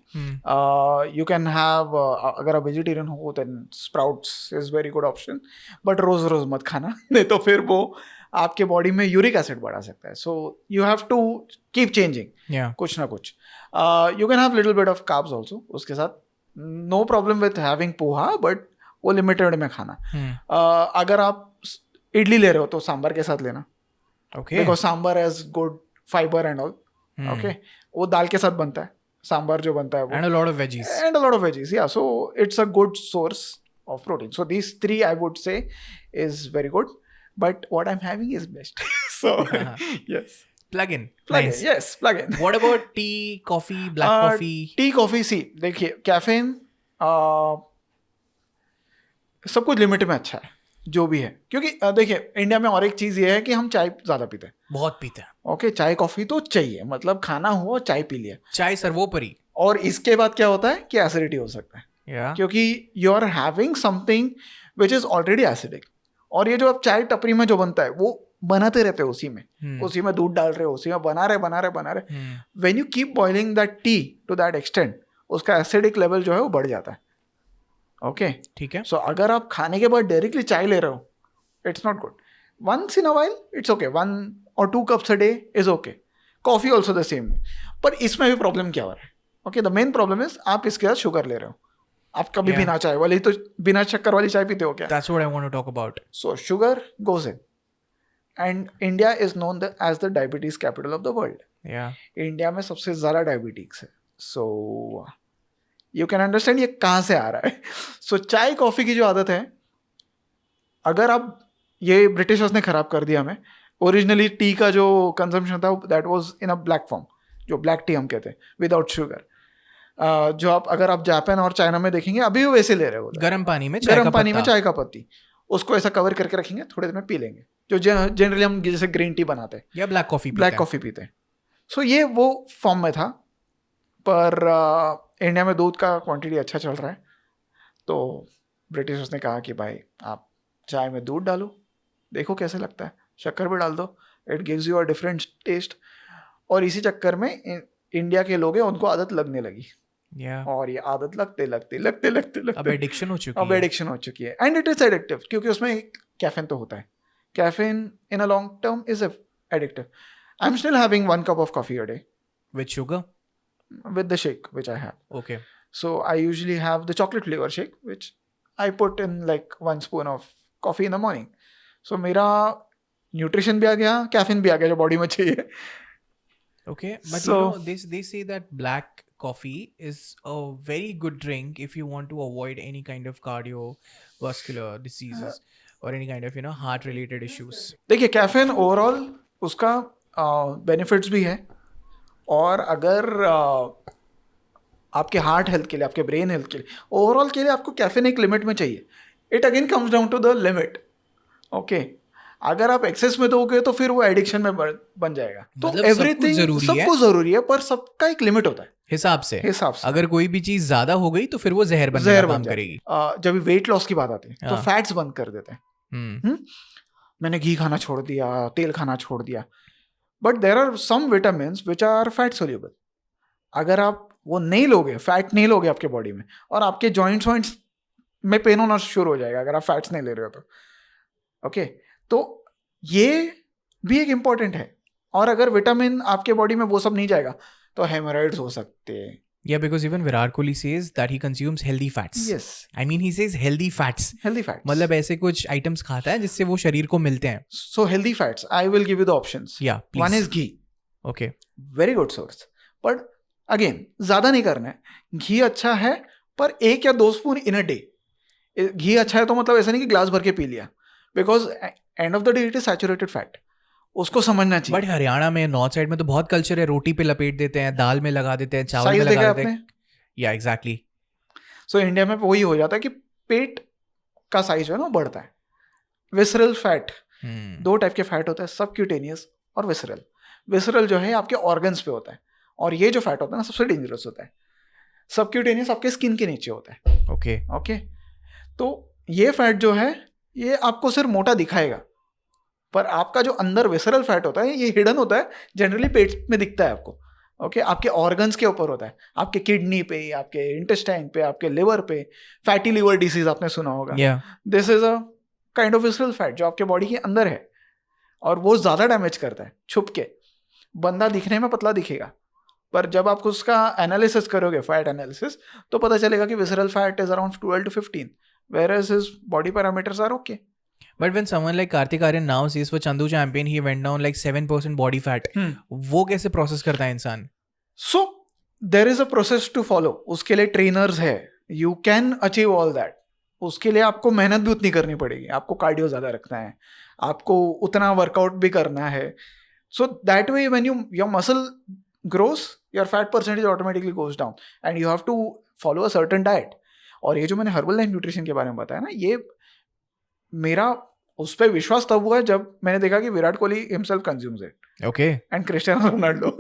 यू कैन हैव, अगर आप वेजिटेरियन हो then sprouts is very good option, but रोज रोज मत खाना, नहीं तो फिर वो आपके बॉडी में यूरिक एसिड बढ़ा सकता है. So you have to keep changing कुछ ना कुछ. You can have little bit of carbs also उसके साथ. No problem with having poha, but वो लिमिटेड में खाना. अगर आप इडली ले रहे हो तो सांभर के साथ लेना. Okay. Because sambar has good fiber and all. Okay. वो दाल के साथ बनता है सांभर जो बनता है वो. And a lot of veggies. And a lot of veggies, yeah. So it's a good source of protein. So these three I would say is very good. But what I'm having is best. So yes. Plug in. Nice. Yes, plug in. What about tea, coffee, black coffee? Tea, coffee, see, देखिए caffeine सब कुछ limit में अच्छा है जो भी है. क्योंकि देखिए इंडिया में और एक चीज ये है कि हम चाय ज्यादा पीते हैं. बहुत पीते हैं. ओके, चाय कॉफी तो चाहिए, मतलब खाना हो चाय पी लिया. चाय सर्वोपरि. और इसके बाद क्या होता है कि एसिडिटी हो सकता है. क्योंकि you are having something which is already acidic. और ये जो आप चाय टपरी में जो बनता है वो बनाते रहते हो उसी में दूध डाल रहे हो, उसी में बना रहे. When you keep boiling that tea to that extent, उसका एसिडिक लेवल जो है वो बढ़ जाता है. ओके, ठीक है. सो अगर आप खाने के बाद डायरेक्टली चाय ले रहे हो, it's not good. Once in a while it's okay, 1 or 2 cups a day is okay. Coffee also the same. पर इसमें भी प्रॉब्लम क्या हो रहा है? Okay, the main problem is आप इसके साथ शुगर ले रहे हो. आप कभी बिना चाय वाली, तो बिना शक्कर वाली चाय पीते हो क्या? That's what I want to talk about. So sugar goes in. And India is known as the diabetes capital of the world. Yeah. India में सबसे ज़्यादा डायबिटीज है. So you can understand ये कहाँ से आ रहा है. So चाय कॉफ़ी की जो आदत है, अगर आप, ये ब्रिटिशर्स ने ख़राब कर दिया हमें. ओरिजिनली टी का जो कंजम्पशन था that was in a black form, जो ब्लैक टी हम कहते हैं, विदाउट शुगर. जो आप अगर आप जापान और चाइना में देखेंगे अभी वो वैसे ले रहे हो, गर्म पानी में चाय का पत्ती, उसको ऐसा कवर करके रखेंगे, थोड़ी देर में पी लेंगे. जो जनरली हम जैसे ग्रीन टी बनाते हैं या ब्लैक कॉफ़ी पीते हैं. सो ये वो फॉर्म में था. पर इंडिया में दूध का क्वांटिटी अच्छा चल रहा है, तो ब्रिटिशर्स ने कहा कि भाई आप चाय में दूध डालो, देखो कैसे लगता है, शक्कर भी डाल दो, it gives you a different taste. और इसी चक्कर में इंडिया के लोग हैं उनको आदत लगने लगी. और ये आदत लगते अब एडिक्शन हो चुकी है. एंड इट इज एडिक्टिव, क्योंकि उसमें कैफीन तो होता है. Caffeine in a long term is addictive. I am still having 1 cup of coffee a day with sugar, with the shake which I have. Okay. So I usually have the chocolate flavor shake which I put in like 1 spoon of coffee in the morning. So मेरा nutrition भी आ गया, caffeine भी आ गया जो body में चाहिए. Okay, but you know they say that black coffee is a very good drink if you want to avoid any kind of cardiovascular diseases or any kind of heart related issues. देखिए caffeine overall उसका benefits भी है, और अगर आपके heart health के लिए, आपके ब्रेन हेल्थ के लिए, ओवरऑल के लिए आपको कैफीन एक लिमिट में चाहिए. It again comes down to the limit. Okay, अगर आप एक्सेस में दोगे तो फिर वो एडिक्शन में बन जाएगा. तो एवरीथिंग सब कुछ जरूरी है, पर सबका एक लिमिट होता है. हिसाब से अगर कोई भी चीज ज्यादा हो गई तो फिर वो जहर बन करेगी. जब वेट लॉस की बात आती है तो फैट्स बंद कर देते हैं. मैंने घी खाना छोड़ दिया, तेल खाना छोड़ दिया, but there are some vitamins which are fat soluble. अगर आप वो नहीं लोगे, फैट नहीं लोगे आपके बॉडी में, और आपके जॉइंट्स में पेन होना शुरू हो जाएगा अगर आप फैट्स नहीं ले रहे हो तो. ओके, तो ये भी एक इम्पॉर्टेंट है. और अगर विटामिन आपके बॉडी में वो सब नहीं जाएगा तो हेमोरॉइड्स हो सकते हैं. Yeah, because even Virat Kohli says that he consumes healthy fats. Yes. I mean, he says healthy fats. Healthy fats. मतलब ऐसे कुछ आइटम्स खाता है जिससे वो शरीर को मिलते हैं. So healthy fats, I will give you the options. Yeah, please. One is ghee. Okay. Very good source. But again, ज़्यादा नहीं करना है. घी अच्छा है पर 1 या 2 स्पून इन अ डे. घी अच्छा है तो मतलब ऐसा नहीं कि ग्लास भर के पी लिया. Because end of the day it is saturated fat. उसको समझना चाहिए. बट हरियाणा में नॉर्थ साइड में तो बहुत कल्चर है, रोटी पे लपेट देते हैं, दाल में लगा देते हैं, चावल में लगा देते हैं. या एग्जैक्टली. सो इंडिया में वही हो जाता है कि पेट का साइज जो है ना बढ़ता है. विसरल फैट, 2 टाइप के फैट होता है, सबक्यूटेनियस और विसरल. विसरल जो है आपके ऑर्गन्स पे होता है और ये जो फैट होता है ना सबसे डेंजरस होता है. सबक्यूटेनियस आपके स्किन के नीचे होता है. ओके. तो ये फैट जो है ये आपको सिर्फ मोटा दिखाएगा पर आपका जो अंदर विसरल फैट होता है ये हिडन होता है, जनरली पेट में दिखता है आपको. ओके. आपके ऑर्गन्स के ऊपर होता है, आपके किडनी पे, आपके इंटेस्टाइन पे, आपके लिवर पे. फैटी लिवर डिसीज आपने सुना होगा. This is a kind of visceral fat जो आपके बॉडी के अंदर है और वो ज़्यादा डैमेज करता है. छुप के बंदा दिखने में पतला दिखेगा पर जब आप उसका एनालिसिस करोगे, फैट एनालिसिस, तो पता चलेगा कि visceral fat is around 12 to 15 whereas his body parameters are okay. But when someone like Karthik Aaryan now says for Chandu champion he went down like 7% body fat, वो कैसे process करता है इंसान? So there is a process to follow. उसके लिए trainers है. You can achieve all that. उसके लिए आपको मेहनत भी उतनी करनी पड़ेगी. आपको कार्डियो ज़्यादा रखना है, आपको उतना वर्कआउट भी करना है. So that way when your muscle grows, your fat percentage automatically goes down and you have to follow a certain diet. और ये जो मैंने हर्बल लाइफ न्यूट्रिशन के बारे में बताया ना, ये मेरा उस पर विश्वास तब हुआ जब मैंने देखा कि Virat Kohli himself consumes it. Okay. And Cristiano Ronaldo.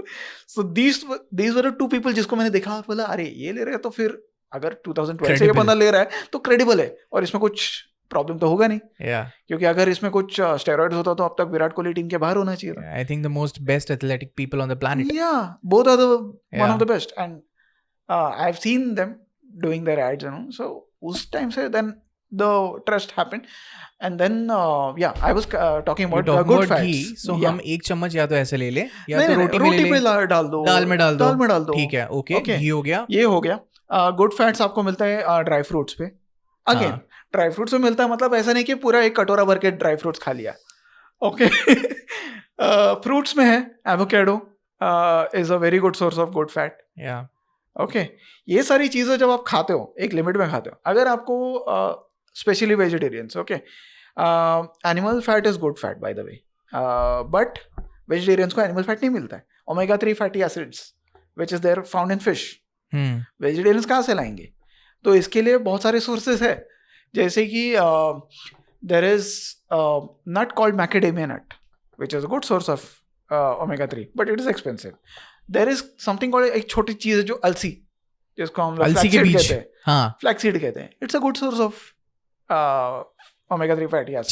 So these were the 2 people जिसको मैंने देखा और बोला अरे ये ले रहे हैं तो फिर अगर 2012 से ये बंदा ले रहा है तो क्रेडिबल है और इसमें कुछ प्रॉब्लम तो होगा नहीं. क्योंकि अगर इसमें कुछ स्टेरॉइड्स होता तो अब तक विराट कोहली टीम के बाहर होना चाहिए था. I think the most best athletic people on the planet. Both are the one of the best and I have seen them doing their ads, so उस time से then the trust happened and then I was talking about good fats. So हम 1 चम्मच या तो ऐसे ले ले या तो रोटी में डाल दो, दाल में डाल दो. ठीक है. ओके. घी हो गया, ये हो गया. गुड फैट्स आपको मिलता है ड्राई फ्रूट्स पे. अगेन ड्राई फ्रूट्स में मिलता है मतलब ऐसा नहीं कि पूरा 1 कटोरा भर के ड्राई फ्रूट्स खा लिया. ओके. फ्रूट्स में है avocado is a very good source of good fat. Okay. ये सारी चीज़ें जब आप खाते हो एक लिमिट में खाते हो. अगर आपको specially vegetarians, okay, animal fat is good fat by the way, but vegetarians को एनिमल फैट नहीं मिलता है. Omega 3 fatty acids which is there found in fish. Vegetarians कहाँ से लाएंगे? तो इसके लिए बहुत सारे सोर्सेज है, जैसे कि there is nut called macadamia nut which is a good source of omega 3 but it is expensive. There is something called, एक छोटी चीज है जो अलसी, जिसको हम फ्लैक्सीड कहते हैं. हाँ, फ्लैक्सीड कहते हैं. It's a good source of omega 3 fatty acid.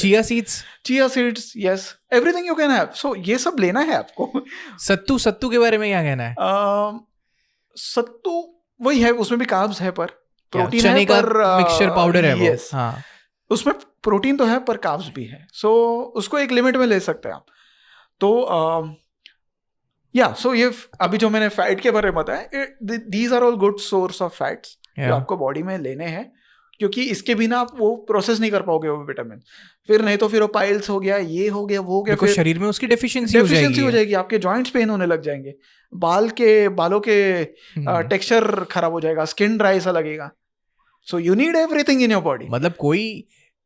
Chia seeds, yes, everything you can have. So ये सब लेना है आपको. सत्तू के बारे में क्या कहना है? सत्तू वही है, उसमें भी कार्ब्स है पर प्रोटीन है, पर मिक्सचर पाउडर है वो. हाँ, उसमें प्रोटीन तो है पर कार्ब्स भी है. सो उसको एक लिमिट में ले सकते हैं आप. तो सो ये अभी जो मैंने फैट के बारे में बताया, these are all good source of fats जो आपको बॉडी में लेने हैं, क्योंकि इसके बिना आप वो प्रोसेस नहीं कर पाओगे वो विटामिन. फिर नहीं तो फिर वो पाइल्स हो गया, ये हो गया, वो हो गया, फिर शरीर में उसकी डेफिशिएंसी हो जाएगी. आपके जॉइंट्स पेन होने लग जाएंगे, बालों के टेक्सचर खराब हो जाएगा, स्किन ड्राई सा लगेगा. So you need everything in your body. मतलब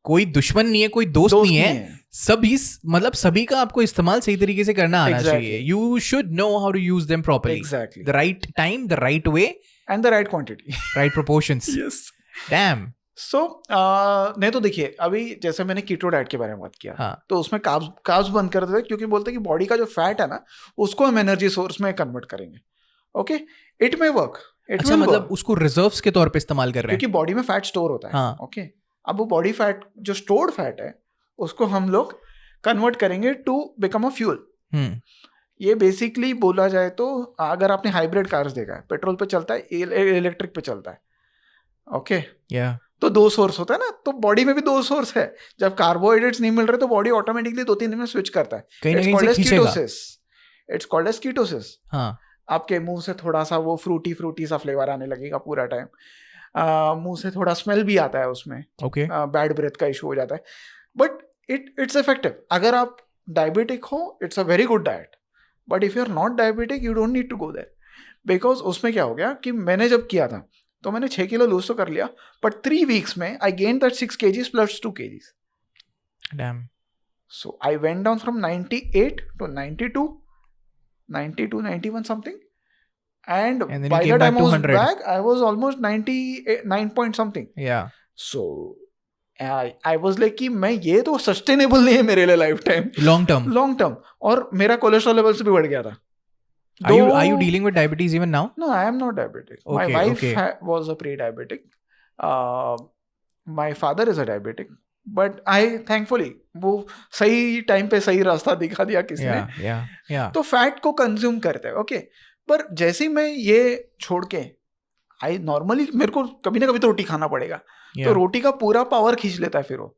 कोई दुश्मन नहीं है, कोई दोस्त नहीं है. सभी का आपको इस्तेमाल सही तरीके से करना आना चाहिए. You should know how to use them properly. Exactly. The right time, the right way and the right quantity, right proportions. Yes. Damn. So नहीं तो देखिए, अभी जैसे मैंने कीटो डाइट के बारे में बात किया, हाँ. तो उसमें कार्ब्स बंद कर देते, क्योंकि बोलते हैं कि बॉडी का जो फैट है ना उसको हम एनर्जी सोर्स में कन्वर्ट करेंगे. Okay, it may work. अच्छा, मतलब उसको रिजर्व्स के तौर पे इस्तेमाल कर रहे हैं, क्योंकि बॉडी में फैट स्टोर होता है. हाँ. ओके, अब वो बॉडी फैट जो स्टोर्ड फैट है उसको हम लोग कन्वर्ट करेंगे टू बिकम अ फ्यूल. ये बेसिकली बोला जाए तो, अगर आपने हाइब्रिड कार्स देखा है, पेट्रोल पे चलता है, इलेक्ट्रिक पे चलता है. ओके, तो 2 सोर्स होता है ना, तो बॉडी में भी 2 सोर्स है. जब कार्बोहाइड्रेट्स नहीं मिल रहे तो बॉडी ऑटोमेटिकली 2-3 दिन में स्विच करता है. It's called as ketosis. हाँ. आपके मुंह से थोड़ा सा वो फ्रूटी सा फ्लेवर आने लगेगा पूरा टाइम. मुंह से थोड़ा स्मेल भी आता है उसमें. ओके. बैड ब्रेथ का इशू हो जाता है. But it's effective. अगर आप डायबिटिक हो, it's a very good diet. But if you are not diabetic, you don't need to go there. Because उसमें क्या हो गया कि मैंने जब किया था तो मैंने 6 किलो लूज तो कर लिया, बट 3 वीक्स में I gain that 6 kgs plus 2 kgs. Damn. So I went down from 98 to 92, 91 something. And then you by came the back time to I was 100. back, I was almost 99 point something. Yeah. So I was like कि मैं ये तो sustainable नहीं है मेरे लिए life time. Long term. और मेरा कोलेस्ट्रॉल लेवल्स भी बढ़ गया था. Are you dealing with diabetes even now? No, I am not diabetic. My Okay, wife okay. was a pre-diabetic. My father is a diabetic. But I thankfully वो सही time पे सही रास्ता दिखा दिया किसने. Yeah. तो फैट को कंज्यूम करते हैं. ओके. पर जैसे ही मैं ये छोड़ के आई नॉर्मली मेरे को कभी ना कभी तो रोटी खाना पड़ेगा. तो रोटी का पूरा पावर खींच लेता है फिर वो.